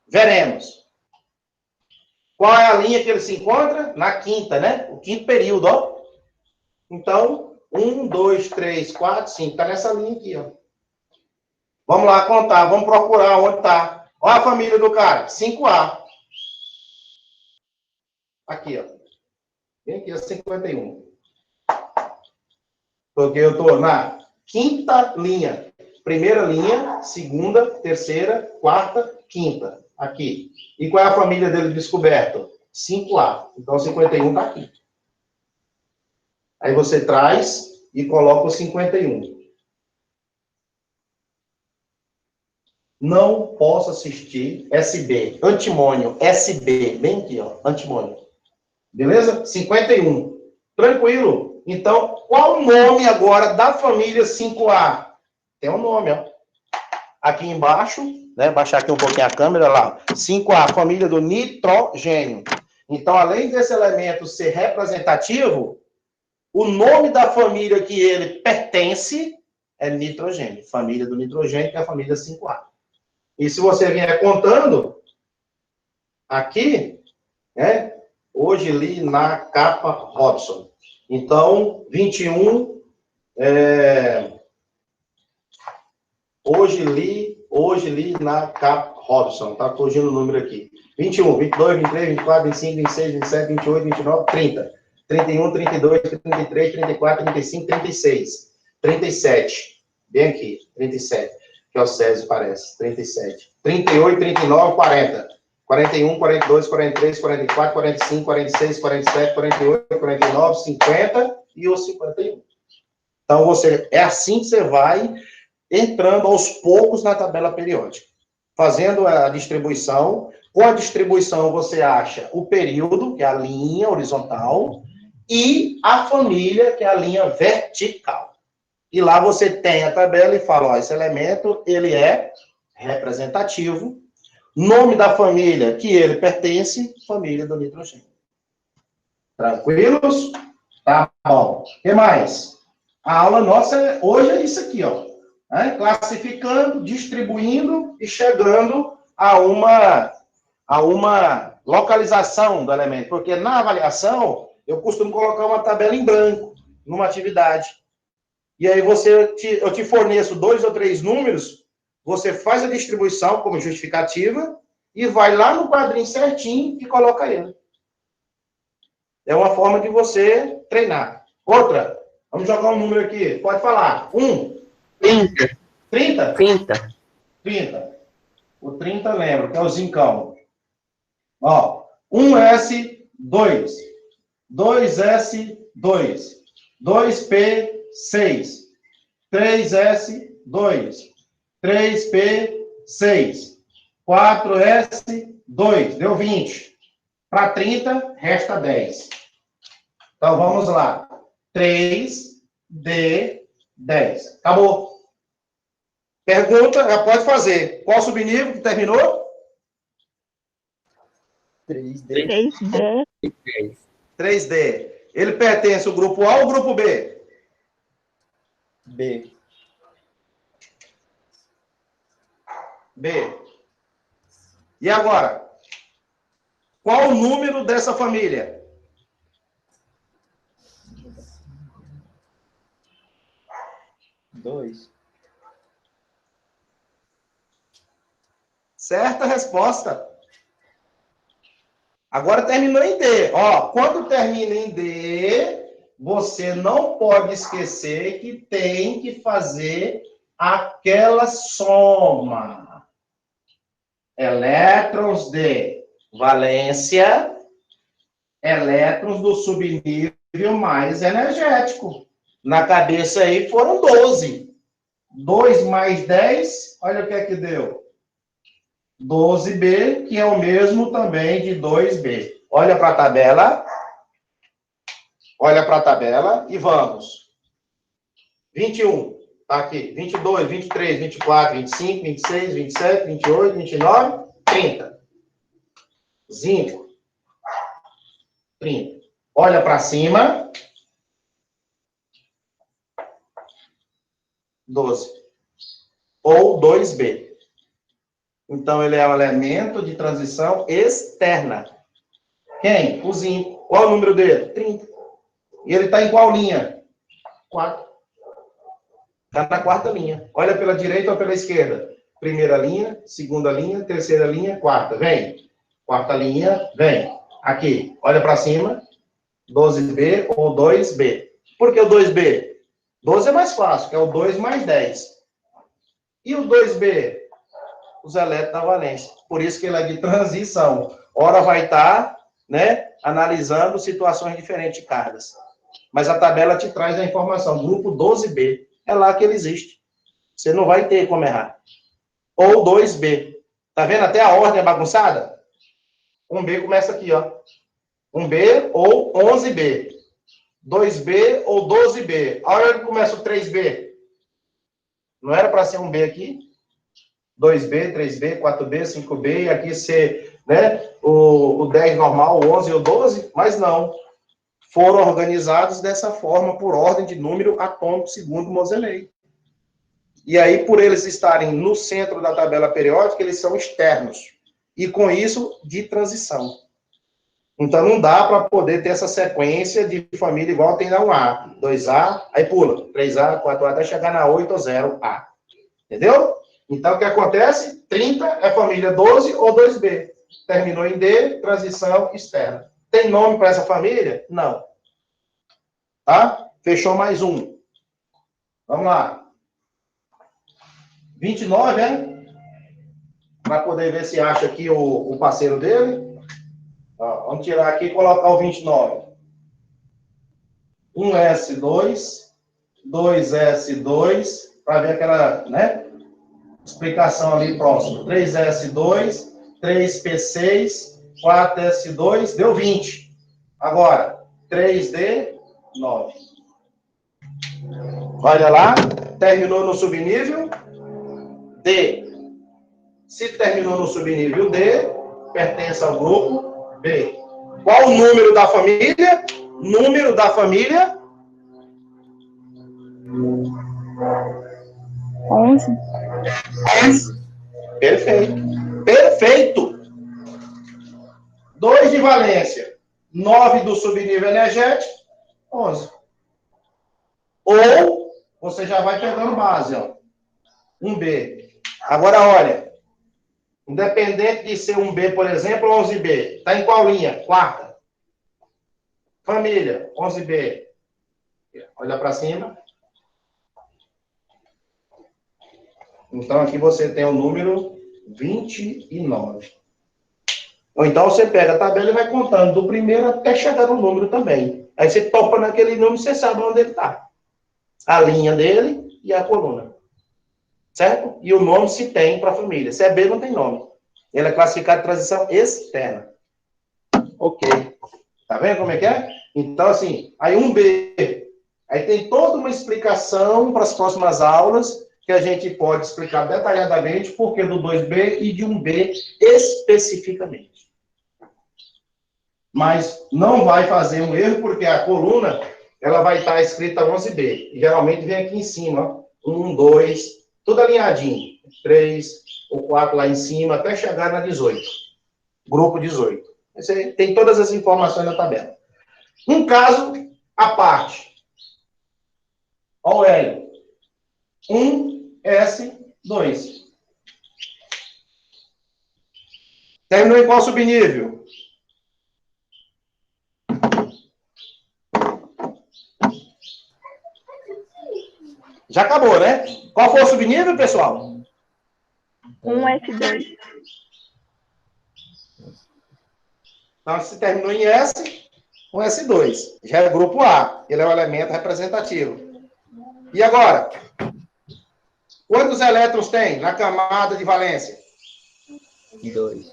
S1: Veremos. Qual é a linha que ele se encontra? Na quinta, né? O quinto período, ó. Então, 1, 2, 3, 4, 5. Tá nessa linha aqui, ó. Vamos lá contar, vamos procurar onde está. Olha a família do cara, 5A. Aqui, ó. Vem aqui, ó, 51. Porque eu estou na quinta linha. Primeira linha, segunda, terceira, quarta, quinta. Aqui. E qual é a família dele descoberto? 5A. Então, 51 está aqui. Aí você traz e coloca o 51. Não posso assistir SB, antimônio, SB, bem aqui, ó, antimônio. Beleza? 51. Tranquilo? Então, qual o nome agora da família 5A? Tem um nome, ó. Aqui embaixo, né? Baixar aqui um pouquinho a câmera, lá. 5A, família do nitrogênio. Então, além desse elemento ser representativo, o nome da família que ele pertence é nitrogênio. Família do nitrogênio, que é a família 5A. E se você vier contando, aqui, né? Hoje li na capa Robson. Então, 21, hoje li na capa Robson. Tá fugindo o número aqui. 21, 22, 23, 24, 25, 26, 27, 28, 29, 30. 31, 32, 33, 34, 35, 36. 37. Bem aqui, 37. Que é o Césio, parece. 37. 38, 39, 40. 41, 42, 43, 44, 45, 46, 47, 48, 49, 50 e o 51. Então, é assim que você vai entrando aos poucos na tabela periódica. Fazendo a distribuição. Com a distribuição, você acha o período, que é a linha horizontal, e a família, que é a linha vertical. E lá você tem a tabela e fala, ó, esse elemento, ele é representativo. Nome da família que ele pertence, família do nitrogênio. Tranquilos? Tá bom. O que mais? A aula nossa hoje é isso aqui, ó. Né? Classificando, distribuindo e chegando a uma localização do elemento. Porque na avaliação, eu costumo colocar uma tabela em branco, numa atividade. E aí eu te forneço 2 ou 3 números, você faz a distribuição como justificativa e vai lá no quadrinho certinho e coloca ele. É uma forma de você treinar. Outra, vamos jogar um número aqui. Pode falar.
S2: 30.
S1: 30?
S2: 30.
S1: 30. O 30 lembra, que é o zincão. Ó, 1S2, 2S2, 2P6, 3S2, 3P6, 4S2, deu 20. Para 30, resta 10. Então, vamos lá. 3D10. Acabou. Pergunta, já pode fazer. Qual subnível que terminou?
S5: 3D.
S3: 3D.
S1: 3D. Ele pertence ao grupo A ou ao grupo B?
S5: B.
S1: B. E agora? Qual o número dessa família?
S5: Dois.
S1: Certa resposta. Agora terminou em D. Ó, quando termina em D, você não pode esquecer que tem que fazer aquela soma. Elétrons de valência, elétrons do subnível mais energético. Na cabeça aí foram 12. 2 mais 10, olha o que é que deu. 12B, que é o mesmo também de 2B. Olha para a tabela. Olha para a tabela e vamos. 21, tá aqui. 22, 23, 24, 25, 26, 27, 28, 29, 30. Zinco. 30. Olha para cima. 12. Ou 2B. Então, ele é um elemento de transição externa. Quem? O zinco. Qual é o número dele? 30. E ele está em qual linha? 4. Está na quarta linha. Olha pela direita ou pela esquerda. Primeira linha, segunda linha, terceira linha, quarta. Vem. Quarta linha, vem. Aqui. Olha para cima. 12B ou 2B. Por que o 2B? 12 é mais fácil, que é o 2 mais 10. E o 2B? Os elétrons da valência. Por isso que ele é de transição. Ora vai estar, né, analisando situações diferentes de cargas. Mas a tabela te traz a informação. Grupo 12B. É lá que ele existe. Você não vai ter como errar. Ou 2B. Tá vendo até a ordem é bagunçada? 1B começa aqui, ó. 1B ou 11B. 2B ou 12B. Olha onde começa o 3B. Não era para ser 1B aqui? 2B, 3B, 4B, 5B, e aqui ser, né, o 10 normal, o 11 e o 12, mas não. Foram organizados dessa forma, por ordem de número atômico, segundo Moseley. E aí, por eles estarem no centro da tabela periódica, eles são externos. E com isso, de transição. Então, não dá para poder ter essa sequência de família igual tem na 1A. 2A, aí pula. 3A, 4A, até chegar na 8 ou 0A. Entendeu? Então, o que acontece? 30 é família 12 ou 2B. Terminou em D, transição externa. Tem nome para essa família? Não. Tá? Fechou mais um. Vamos lá. 29, hein? Para poder ver se acha aqui o parceiro dele. Ó, vamos tirar aqui e colocar o 29. 1S2, 2S2, para ver aquela, né? Explicação ali próxima. 3S2, 3P6, 4S2, deu 20. Agora, 3D9. Olha lá, terminou no subnível D. Se terminou no subnível D, pertence ao grupo B. Qual o número da família? Número da família?
S3: 11.
S1: Perfeito. Perfeito. 2 de valência. 9 do subnível energético. 11. Ou, você já vai pegando base, ó. 1B. Agora, olha. Independente de ser 1B, por exemplo, 11B. Está em qual linha? Quarta. Família, 11B. Olha para cima. Então, aqui você tem o número 29. Ou então, você pega a tabela e vai contando do primeiro até chegar no número também. Aí você topa naquele número e você sabe onde ele está. A linha dele e a coluna. Certo? E o nome se tem para a família. Se é B, não tem nome. Ele é classificado de transição externa. Ok. Tá vendo como é que é? Então, assim, aí 1B. Aí tem toda uma explicação para as próximas aulas que a gente pode explicar detalhadamente por que do 2B e de 1B especificamente. Mas não vai fazer um erro, porque a coluna ela vai estar escrita 11B. E geralmente vem aqui em cima. 1, 2, tudo alinhadinho. 3 ou 4 lá em cima, até chegar na 18. Grupo 18. Você tem todas as informações na tabela. Um caso à parte. Olha o L. 1S2. Terminou em qual subnível? Já acabou, né? Qual foi o subnível, pessoal?
S3: 1S2.
S1: Então, se terminou em S, um S2. Já é grupo A. Ele é o elemento representativo. E agora? Quantos elétrons tem na camada de valência?
S5: 2.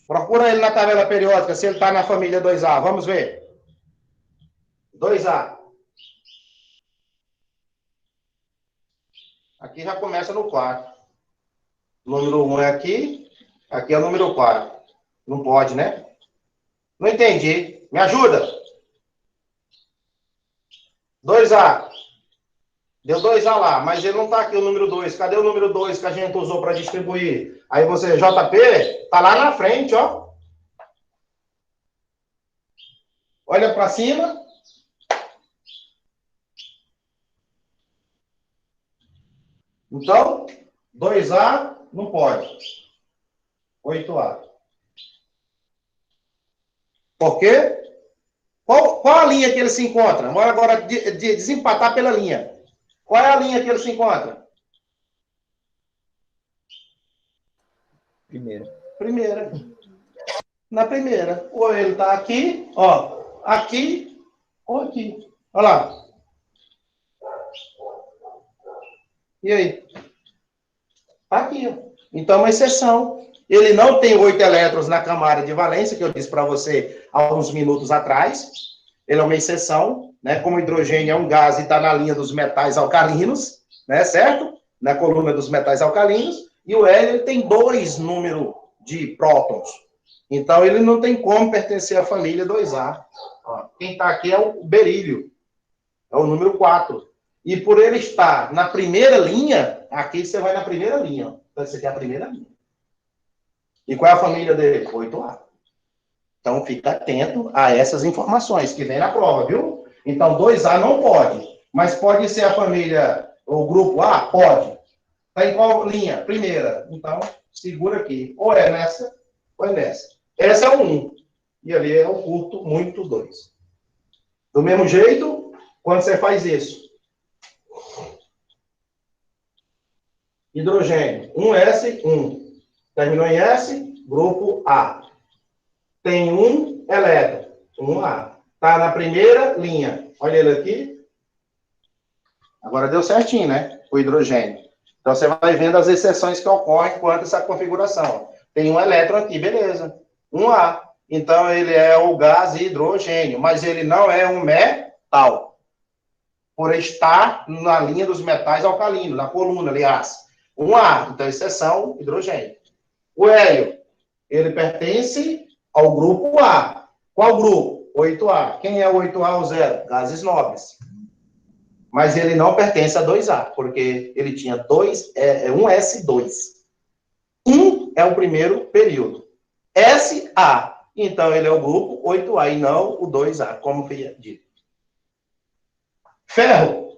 S1: Procura ele na tabela periódica, se ele está na família 2A. Vamos ver. 2A. Aqui já começa no 4. Número 1 é aqui. Aqui é o número 4. Não pode, né? Não entendi. Me ajuda. 2A. Deu 2A lá, mas ele não está aqui o número 2. Cadê o número 2 que a gente usou para distribuir? Aí você, JP, está lá na frente, ó. Olha para cima. Então, 2A não pode. 8A. Por quê? Qual a linha que ele se encontra? Vamos agora desempatar pela linha. Qual é a linha que ele se encontra? Primeira. Na primeira. Ou ele está aqui, ó. Aqui, ou aqui. Olha lá. E aí? Está aqui, ó. Então, é uma exceção. Ele não tem 8 elétrons na camada de valência, que eu disse para você há uns minutos atrás. Ele é uma exceção, né? Como o hidrogênio é um gás e está na linha dos metais alcalinos, né? Certo? Na coluna dos metais alcalinos. E o hélio ele tem 2 números de prótons. Então, ele não tem como pertencer à família 2A. Ó, quem está aqui é o berílio. É o número 4. E por ele estar na primeira linha, aqui você vai na primeira linha. Ó. Então, essa aqui é a primeira linha. E qual é a família dele? 8A. Então, fica atento a essas informações que vem na prova, viu? Então, 2A não pode. Mas pode ser a família, o grupo A? Pode. Está em qual linha? Primeira. Então, segura aqui. Ou é nessa, ou é nessa. Essa é o 1. E ali é o curto muito 2. Do mesmo jeito, quando você faz isso. Hidrogênio. 1S1. Terminou em S, grupo A. Tem 1 elétron. 1A. Está na primeira linha. Olha ele aqui. Agora deu certinho, né? O hidrogênio. Então, você vai vendo as exceções que ocorrem quanto a essa configuração. Tem 1 elétron aqui, beleza. Um A. Então, ele é o gás hidrogênio, mas ele não é um metal, por estar na linha dos metais alcalinos, na coluna, aliás. Um A, então, exceção, hidrogênio. O hélio, ele pertence ao grupo A. Qual grupo? 8A. Quem é o 8A ou 0? Gases nobres. Mas ele não pertence a 2A, porque ele tinha um S2. É o primeiro período. SA. Então, ele é o grupo 8A e não o 2A, como foi dito. Ferro.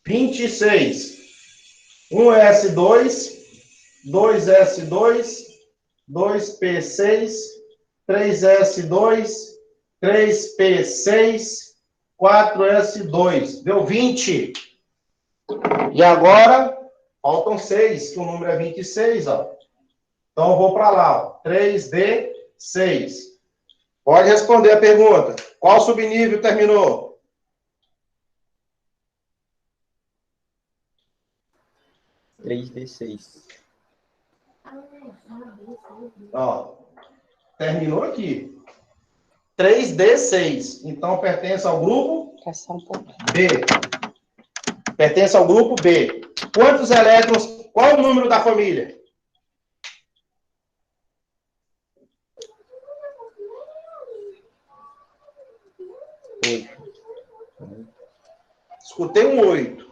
S1: 26. 1S2, 2S2, 2P6, 3S2, 3P6, 4S2. Deu 20. E agora, faltam 6, que o número é 26, ó. Então, eu vou para lá, ó. 3D6. Pode responder a pergunta. Qual subnível terminou?
S5: Três d 6.
S1: Ó, terminou aqui. 3D6. Então, pertence ao grupo B. Pertence ao grupo B. Quantos elétrons? Qual é o número da família? Escutei um 8.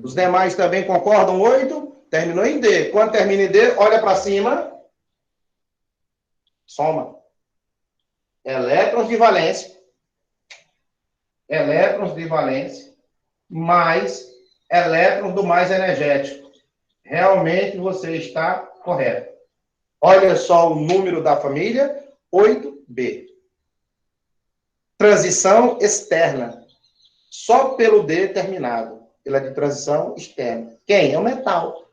S1: Os demais também concordam? 8. Terminou em D. Quando termina em D, olha para cima. Soma. Elétrons de valência. Elétrons de valência. Mais elétrons do mais energético. Realmente você está correto. Olha só o número da família. 8B. Transição externa. Só pelo D terminado. Pela de transição externa. Quem? É o metal.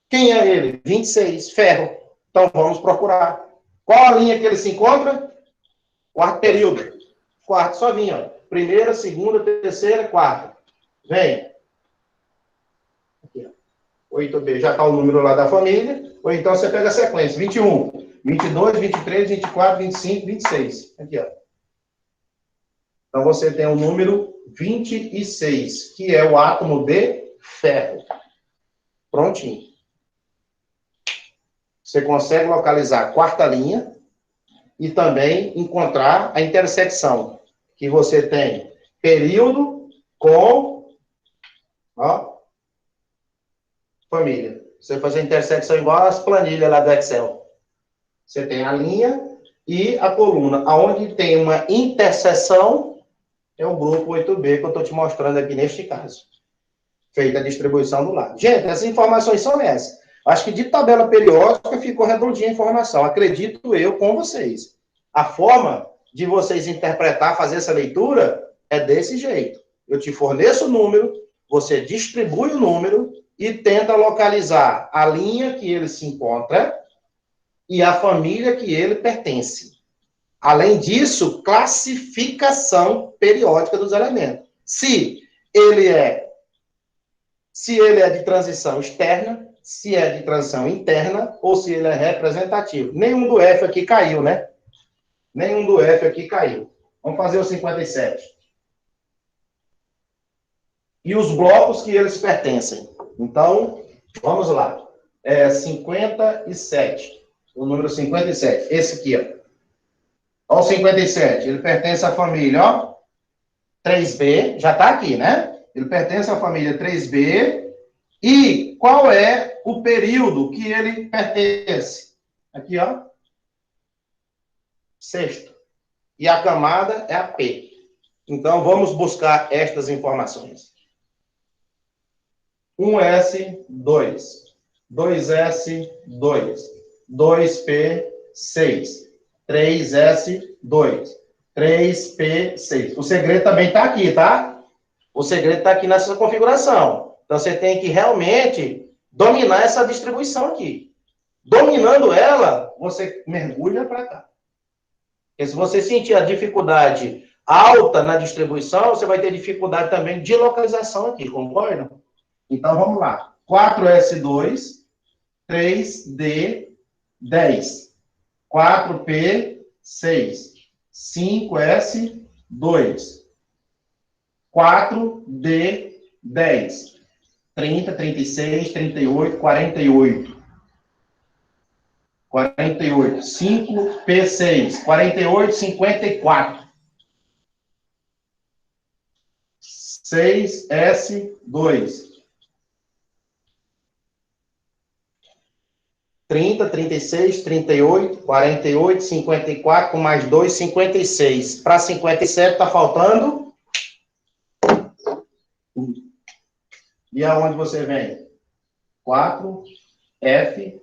S1: Quem é ele? 26. Ferro. Então vamos procurar. Qual a linha que ele se encontra? Quarto período. Quarto, só vinha. Ó. Primeira, segunda, terceira, quarta. Vem. Aqui, ó. 8B. Já está o número lá da família. Ou então você pega a sequência. 21, 22, 23, 24, 25, 26. Aqui, ó. Então, você tem o número 26, que é o átomo de ferro. Prontinho. Você consegue localizar a quarta linha e também encontrar a intersecção, que você tem período com família. Você faz a intersecção igual às planilhas lá do Excel. Você tem a linha e a coluna. Aonde tem uma interseção é o grupo 8B que eu estou te mostrando aqui neste caso. Feita a distribuição do lado. Gente, essas informações são essas. Acho que de tabela periódica ficou redondinha a informação. Acredito eu com vocês. A forma de vocês interpretar, fazer essa leitura, é desse jeito. Eu te forneço o número, você distribui o número e tenta localizar a linha que ele se encontra e a família que ele pertence. Além disso, classificação periódica dos elementos. Se ele é de transição externa, se é de transição interna, ou se ele é representativo. Nenhum do F aqui caiu, né? Nenhum do F aqui caiu. Vamos fazer o 57. E os blocos que eles pertencem. Então, vamos lá. 57. O número 57. Esse aqui, ó. Olha o 57, ele pertence à família, ó, 3B, já está aqui, né? Ele pertence à família 3B. E qual é o período que ele pertence? Aqui, ó. Sexto. E a camada é a P. Então, vamos buscar estas informações. 1S2, 2S2, 2P6. 3S2, 3P6. O segredo também está aqui, tá? O segredo está aqui nessa configuração. Então, você tem que realmente dominar essa distribuição aqui. Dominando ela, você mergulha para cá. Porque se você sentir a dificuldade alta na distribuição, você vai ter dificuldade também de localização aqui, concordam? Então, vamos lá. 4S2, 3D10. 4P6. 5S2. 4D10. 30, 36, 38, 48. 48. 5P6. 48, 54. 6S2. 30, 36, 38, 48, 54, com mais 2, 56. Para 57 está faltando 1. E aonde você vem? 4F1.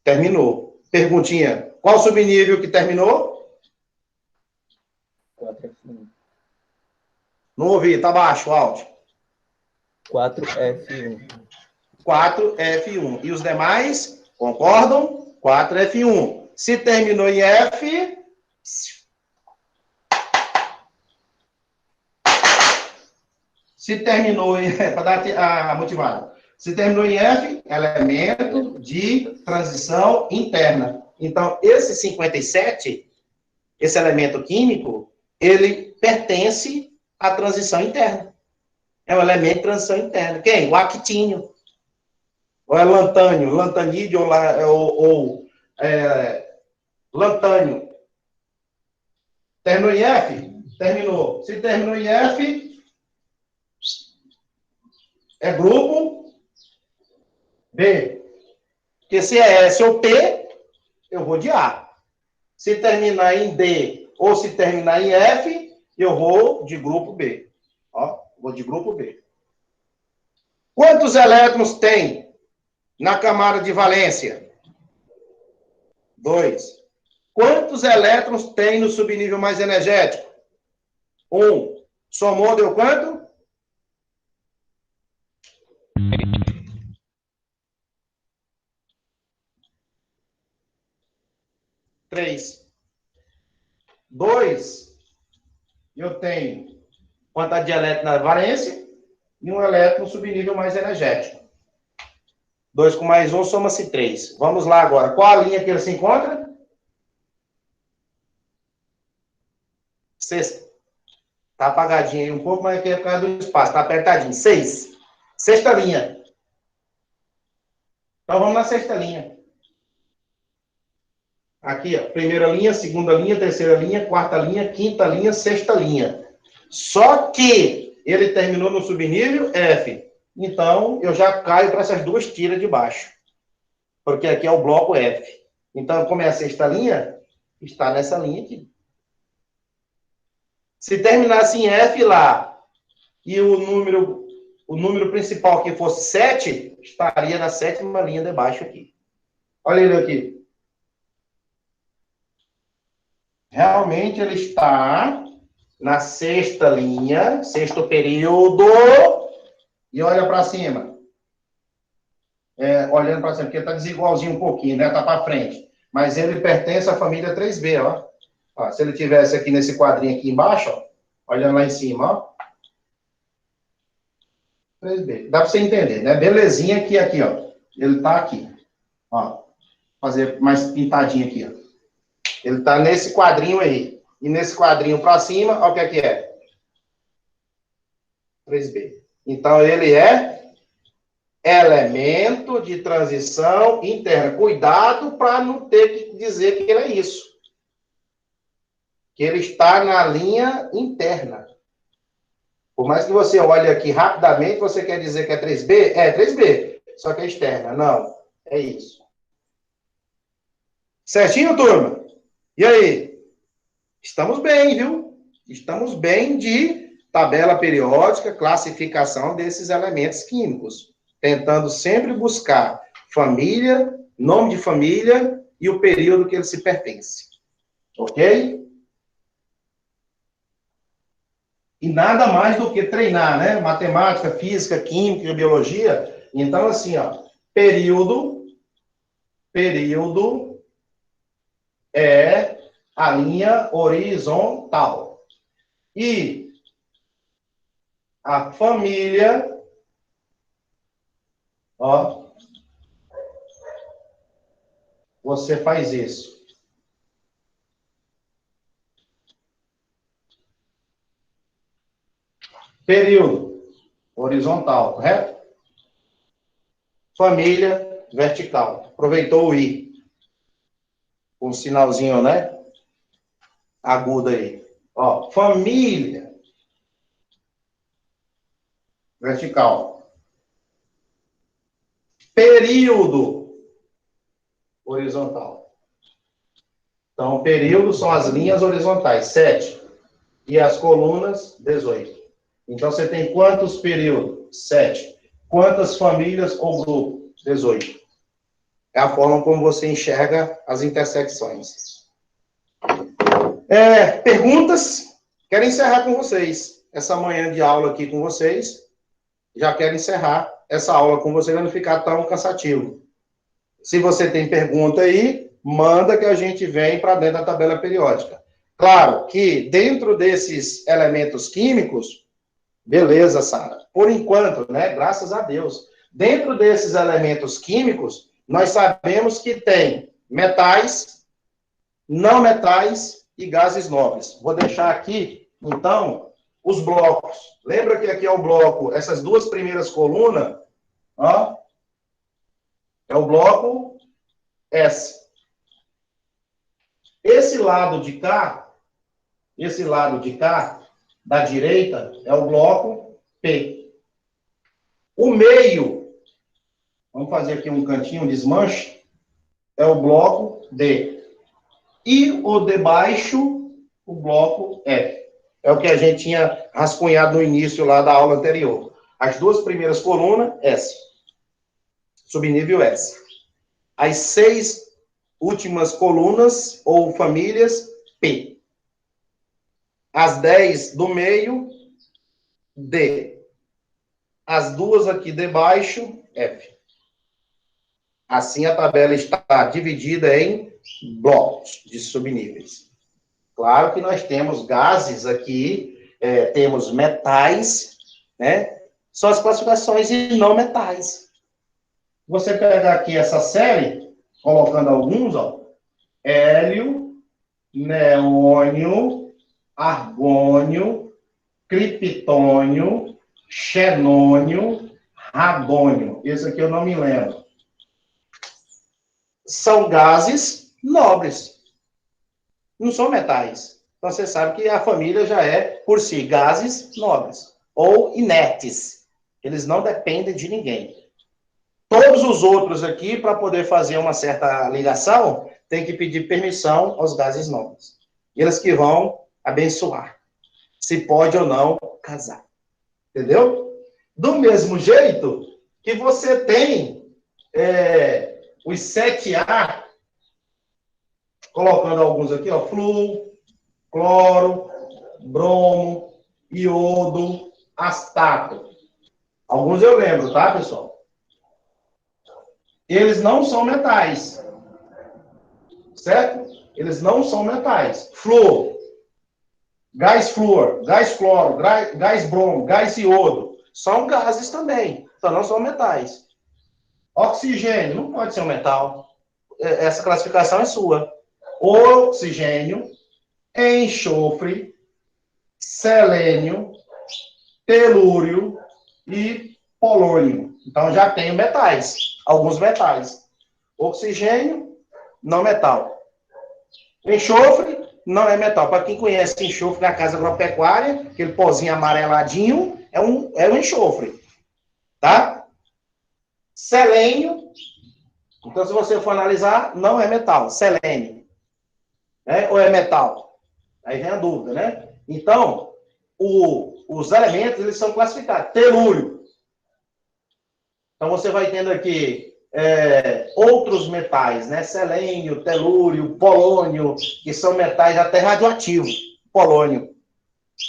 S1: Terminou. Perguntinha. Qual subnível que terminou?
S5: 4F1.
S1: Não ouvi, tá baixo o áudio.
S5: 4F1.
S1: 4F1. E os demais? Concordam? 4F1. Se terminou em F... Se terminou em... para dar a motivada. Se terminou em F, elemento de transição interna. Então, esse 57, esse elemento químico, ele pertence à transição interna. É um elemento de transição interna. Quem? O actínio. Ou é lantânio, lantanídeo ou lantânio. Terminou em F? Terminou. Se terminou em F, é grupo B. Porque se é S ou P, eu vou de A. Se terminar em D ou se terminar em F, eu vou de grupo B. Ó, vou de grupo B. Quantos elétrons tem na camada de valência? 2. Quantos elétrons tem no subnível mais energético? 1. Somou, deu quanto? 3. 2. Eu tenho quantidade de elétrons na valência e um elétron no subnível mais energético. 2 com mais 1 soma-se 3. Vamos lá agora. Qual a linha que ele se encontra? Sexta. Está apagadinho aí um pouco, mas aqui é por causa do espaço. Está apertadinho. 6. Sexta linha. Então vamos na sexta linha. Aqui, ó. Primeira linha, segunda linha, terceira linha, quarta linha, quinta linha, sexta linha. Só que ele terminou no subnível F. Então, eu já caio para essas duas tiras de baixo. Porque aqui é o bloco F. Então, como é a sexta linha, está nessa linha aqui. Se terminasse em F lá, e o número principal que fosse 7, estaria na sétima linha de baixo aqui. Olha ele aqui. Realmente ele está na sexta linha, sexto período, e olha para cima. Olhando para cima, porque está desigualzinho um pouquinho, né? Está para frente. Mas ele pertence à família 3B, ó. Ó, se ele tivesse aqui nesse quadrinho aqui embaixo, ó, olhando lá em cima, ó. 3B. Dá para você entender, né? Belezinha que aqui, ó. Ele está aqui. Ó. Fazer mais pintadinho aqui, ó. Ele está nesse quadrinho aí. E nesse quadrinho para cima, olha o que é que é. 3B. Então, ele é elemento de transição interna. Cuidado para não ter que dizer que ele é isso. Que ele está na linha interna. Por mais que você olhe aqui rapidamente, você quer dizer que é 3B? É 3B. Só que é externa. Não. É isso. Certinho, turma? E aí? Estamos bem, viu? Estamos bem de tabela periódica, classificação desses elementos químicos. Tentando sempre buscar família, nome de família e o período que ele se pertence. Ok? E nada mais do que treinar, né? Matemática, física, química, biologia. Então, assim, ó, período é a linha horizontal. E a família Ó. Você faz isso. Período, horizontal, correto? Família, vertical. Aproveitou o I. Com um sinalzinho, né? Agudo aí. Ó, família. Vertical. Período. Horizontal. Então, período são as linhas horizontais, 7. E as colunas, 18. Então, você tem quantos períodos? 7. Quantas famílias ou grupo? 18. É a forma como você enxerga as intersecções. Perguntas? Quero encerrar com vocês. Essa manhã de aula aqui com vocês. Já quero encerrar essa aula com vocês, para não ficar tão cansativo. Se você tem pergunta aí, manda que a gente vem para dentro da tabela periódica. Claro que dentro desses elementos químicos, beleza, Sara. Por enquanto, né? Graças a Deus. Dentro desses elementos químicos, nós sabemos que tem metais, não metais e gases nobres. Vou deixar aqui, então, os blocos. Lembra que aqui é o bloco, essas duas primeiras colunas, ó, é o bloco S. Esse lado de cá, da direita, é o bloco P. O meio, vamos fazer aqui um cantinho, um desmanche, é o bloco D. E o de baixo, o bloco F. É o que a gente tinha rascunhado no início lá da aula anterior. As duas primeiras colunas, S. Subnível S. As 6 últimas colunas ou famílias, P. As 10 do meio, D. As duas aqui de baixo, F. Assim a tabela está dividida em blocos de subníveis. Claro que nós temos gases aqui, temos metais, né? São as classificações de não metais. Você pegar aqui essa série, colocando alguns, ó, hélio, neônio, argônio, criptônio, xenônio, radônio. Esse aqui eu não me lembro. São gases nobres. Não são metais. Então, você sabe que a família já é, por si, gases nobres. Ou inertes. Eles não dependem de ninguém. Todos os outros aqui, para poder fazer uma certa ligação, tem que pedir permissão aos gases nobres. Eles que vão abençoar. Se pode ou não casar. Entendeu? Do mesmo jeito que você tem os 7A, colocando alguns aqui, ó, flúor, cloro, bromo, iodo, astato. Alguns eu lembro, tá, pessoal? Eles não são metais. Certo? Eles não são metais. Flúor, gás cloro, gás bromo, gás iodo, são gases também. Então não são metais. Oxigênio, não pode ser um metal. Essa classificação é sua. Oxigênio, enxofre, selênio, telúrio e polônio. Então já tenho metais, alguns metais. Oxigênio, não metal. Enxofre, não é metal. Para quem conhece enxofre na casa agropecuária, aquele pozinho amareladinho, é um enxofre. Tá? Selênio, então se você for analisar, não é metal, selênio. Né? Ou é metal? Aí vem a dúvida, né? Então, os elementos, eles são classificados. Telúrio. Então, você vai tendo aqui outros metais, né? Selênio, telúrio, polônio, que são metais até radioativos. Polônio,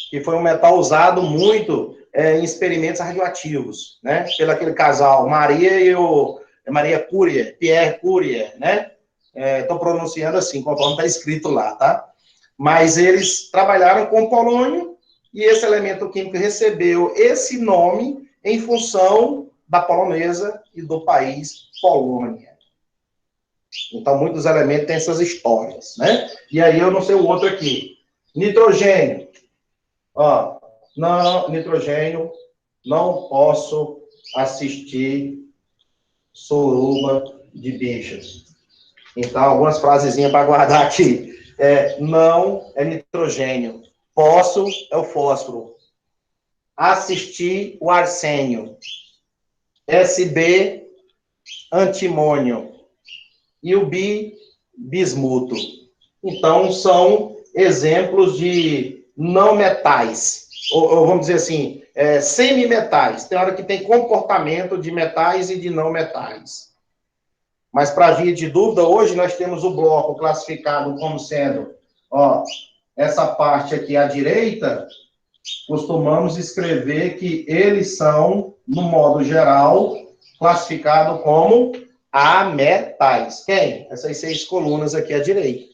S1: que foi um metal usado muito em experimentos radioativos, né? Pelo aquele casal Maria e o Maria Curie, Pierre Curie, né? Estou pronunciando assim, conforme está escrito lá, tá? Mas eles trabalharam com polônio e esse elemento químico recebeu esse nome em função da polonesa e do país Polônia. Então, muitos elementos têm essas histórias, né? E aí, eu não sei o outro aqui. Nitrogênio. Ó, não, nitrogênio, não posso assistir suruba de bichos. Então, algumas frasezinhas para guardar aqui. Não é nitrogênio. Posso é o fósforo. Assistir o arsênio. SB, antimônio. E o bismuto. Então, são exemplos de não metais. Ou vamos dizer assim, semimetais. Tem hora que tem comportamento de metais e de não metais. Mas, para via de dúvida, hoje nós temos o bloco classificado como sendo, ó, essa parte aqui à direita, costumamos escrever que eles são, no modo geral, classificados como ametais. Quem? Essas 6 colunas aqui à direita.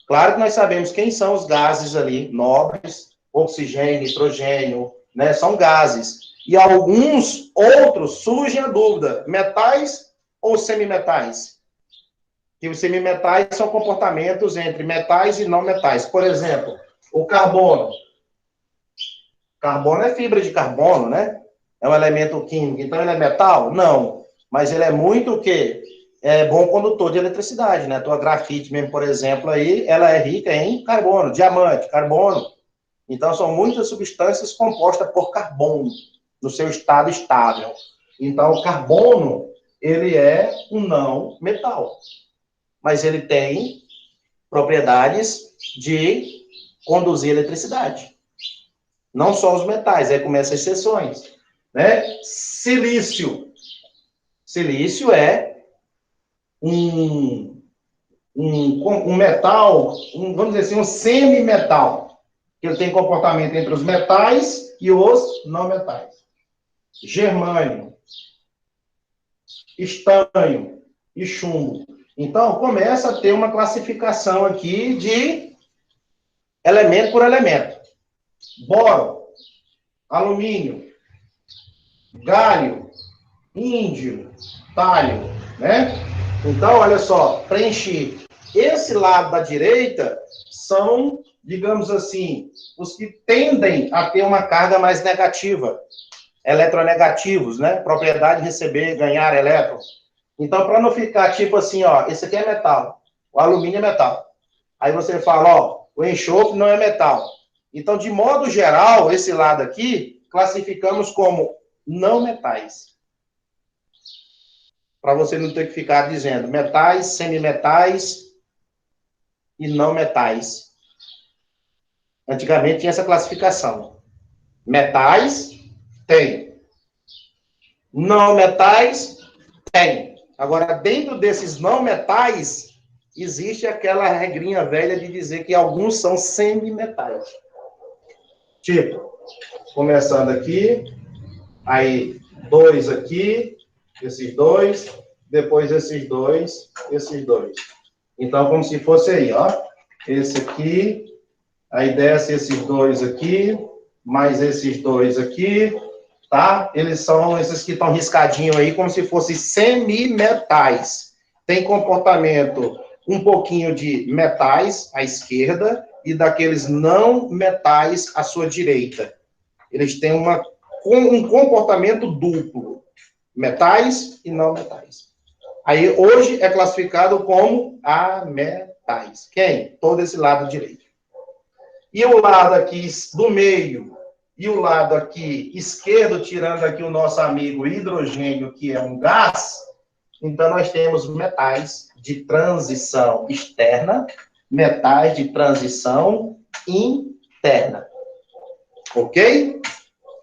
S1: Claro que nós sabemos quem são os gases ali, nobres, oxigênio, nitrogênio, né? São gases. E alguns outros surgem a dúvida, metais ou semimetais? Que os semimetais são comportamentos entre metais e não metais. Por exemplo, o carbono. Carbono é fibra de carbono, né? É um elemento químico. Então, ele é metal? Não. Mas ele é muito o quê? É bom condutor de eletricidade, né? A tua grafite mesmo, por exemplo, aí, ela é rica em carbono, diamante, carbono. Então, são muitas substâncias compostas por carbono, no seu estado estável. Então, o carbono, ele é um não metal. Mas ele tem propriedades de conduzir eletricidade. Não só os metais, aí começam as exceções, né? Silício. Silício é um metal, vamos dizer assim, um semimetal, que ele tem comportamento entre os metais e os não metais. Germânio, estanho e chumbo. Então, começa a ter uma classificação aqui de elemento por elemento. Boro, alumínio, galho, índio, talho, né? Então, olha só, preencher esse lado da direita são, digamos assim, os que tendem a ter uma carga mais negativa, eletronegativos, né? Propriedade de receber, ganhar elétrons. Então, para não ficar tipo assim, ó, esse aqui é metal, o alumínio é metal. Aí você fala, ó, o enxofre não é metal. Então, de modo geral, esse lado aqui, classificamos como não metais. Para você não ter que ficar dizendo metais, semimetais e não metais. Antigamente tinha essa classificação. Metais, tem. Não metais, tem. Agora, dentro desses não metais, existe aquela regrinha velha de dizer que alguns são semimetais. Tipo, começando aqui, aí 2 aqui, esses 2, depois esses 2, esses 2. Então, como se fosse aí, ó. Esse aqui, aí desce esses 2 aqui, mais esses 2 aqui, tá? Eles são esses que estão riscadinhos aí, como se fossem semimetais. Tem comportamento um pouquinho de metais à esquerda e daqueles não metais à sua direita. Eles têm um comportamento duplo. Metais e não metais. Aí, hoje, é classificado como ametais. Quem? Todo esse lado direito. E o lado aqui do meio e o lado aqui esquerdo, tirando aqui o nosso amigo hidrogênio, que é um gás, então nós temos metais de transição externa, metais de transição interna. Ok?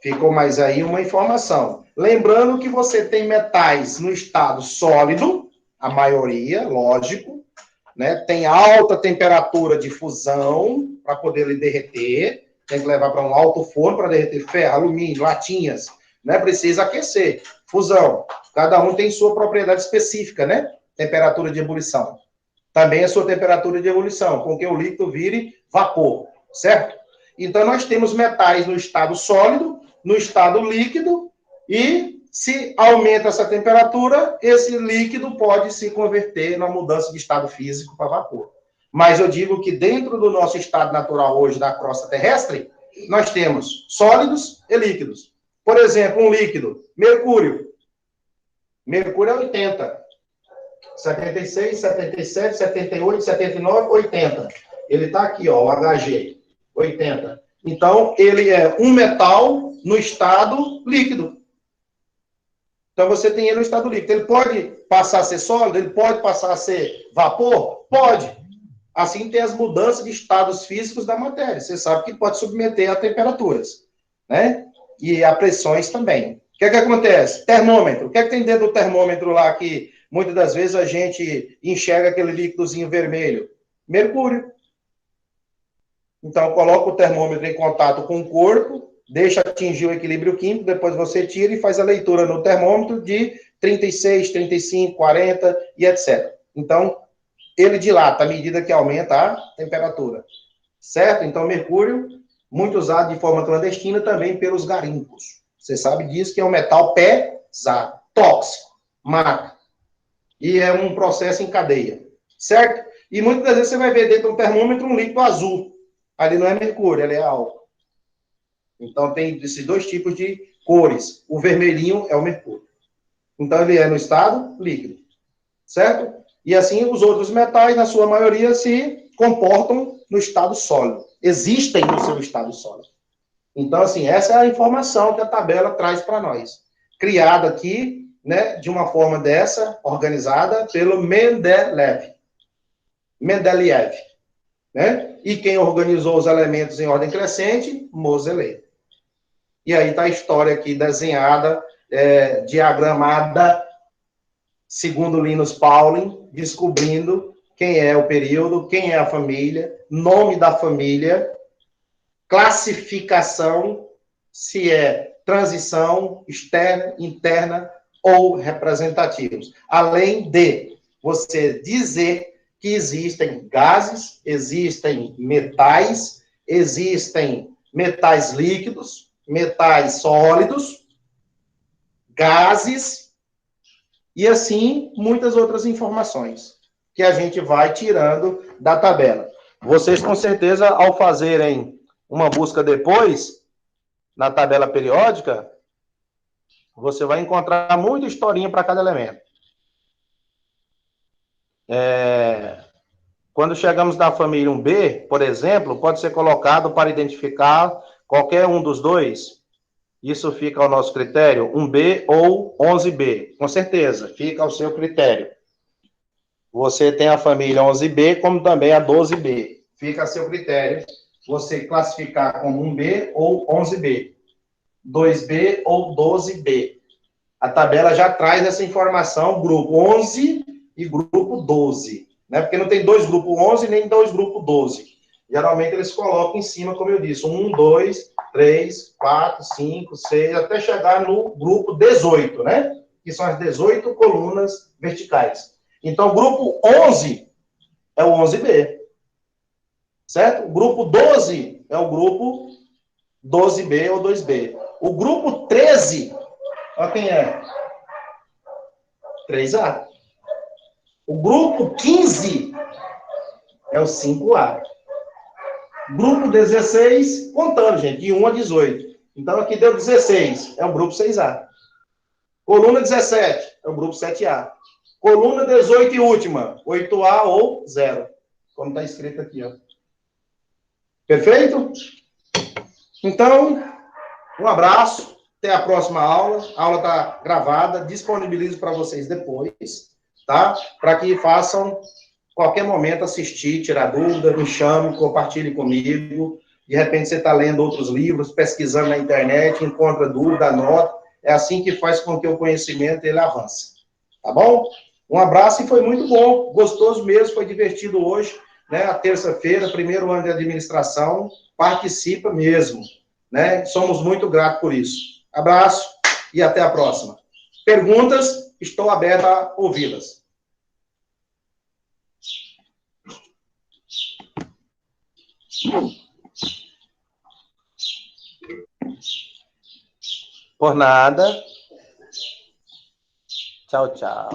S1: Ficou mais aí uma informação. Lembrando que você tem metais no estado sólido, a maioria, lógico, né? Tem alta temperatura de fusão para poder ele derreter, tem que levar para um alto forno para derreter ferro, alumínio, latinhas, né? Precisa aquecer. Fusão, cada um tem sua propriedade específica, né? Temperatura de ebulição. Também a sua temperatura de ebulição, com que o líquido vire vapor, certo? Então, nós temos metais no estado sólido, no estado líquido e se aumenta essa temperatura, esse líquido pode se converter na mudança de estado físico para vapor. Mas eu digo que dentro do nosso estado natural hoje da crosta terrestre, nós temos sólidos e líquidos. Por exemplo, um líquido, mercúrio. Mercúrio é 80. 76, 77, 78, 79, 80. Ele está aqui, ó, o Hg, 80. Então, ele é um metal no estado líquido. Então, você tem ele no estado líquido. Ele pode passar a ser sólido? Ele pode passar a ser vapor? Pode. Assim tem as mudanças de estados físicos da matéria. Você sabe que pode submeter a temperaturas, né? E a pressões também. O que é que acontece? Termômetro. O que é que tem dentro do termômetro lá que muitas das vezes a gente enxerga aquele líquidozinho vermelho? Mercúrio. Então, coloca o termômetro em contato com o corpo, deixa atingir o equilíbrio químico, depois você tira e faz a leitura no termômetro de 36, 35, 40 e etc. Então, ele dilata à medida que aumenta a temperatura. Certo? Então, mercúrio, muito usado de forma clandestina também pelos garimpos. Você sabe disso, que é um metal pesado, tóxico, mata. E é um processo em cadeia. Certo? E muitas das vezes você vai ver dentro do termômetro um líquido azul. Ali não é mercúrio, ele é álcool. Então, tem esses dois tipos de cores. O vermelhinho é o mercúrio. Então, ele é no estado líquido. Certo? E assim, os outros metais, na sua maioria, se comportam no estado sólido. Existem no seu estado sólido. Então, assim, essa é a informação que a tabela traz para nós. Criada aqui, né, de uma forma dessa, organizada pelo Mendeleev. Né? E quem organizou os elementos em ordem crescente? Moseley. E aí está a história aqui desenhada, diagramada, segundo Linus Pauling, descobrindo quem é o período, quem é a família, nome da família, classificação, se é transição, externa, interna ou representativos. Além de você dizer que existem gases, existem metais líquidos, metais sólidos, gases, e assim muitas outras informações que a gente vai tirando da tabela. Vocês, com certeza, ao fazerem uma busca depois, na tabela periódica, você vai encontrar muita historinha para cada elemento. Quando chegamos na família 1B, por exemplo, pode ser colocado para identificar qualquer um dos dois. Isso fica ao nosso critério, 1B ou 11B. Com certeza, fica ao seu critério. Você tem a família 11B, como também a 12B. Fica a seu critério você classificar como 1B ou 11B, 2B ou 12B. A tabela já traz essa informação, grupo 11 e grupo 12. Né? Porque não tem dois grupos 11 nem dois grupos 12. Geralmente eles colocam em cima, como eu disse, 1, 2, 3, 4, 5, 6, até chegar no grupo 18, né? Que são as 18 colunas verticais. Então, o grupo 11 é o 11B. Certo? O grupo 12 é o grupo 12B ou 2B. O grupo 13, olha quem é? 3A. O grupo 15 é o 5A. Grupo 16, contando, gente, de 1 a 18. Então, aqui deu 16, é o grupo 6A. Coluna 17, é o grupo 7A. Coluna 18 e última, 8A ou 0. Como está escrito aqui, ó. Perfeito? Então, um abraço. Até a próxima aula. A aula está gravada. Disponibilizo para vocês depois, tá? Para que façam, qualquer momento, assistir, tirar dúvida, me chame, compartilhe comigo. De repente, você está lendo outros livros, pesquisando na internet, encontra dúvida, anota. É assim que faz com que o conhecimento ele avance. Tá bom? Um abraço e foi muito bom. Gostoso mesmo, foi divertido hoje. Né? A terça-feira, primeiro ano de administração, participa mesmo. Né? Somos muito gratos por isso. Abraço e até a próxima. Perguntas, estou aberto a ouvi-las. Por nada.
S5: Tchau, tchau.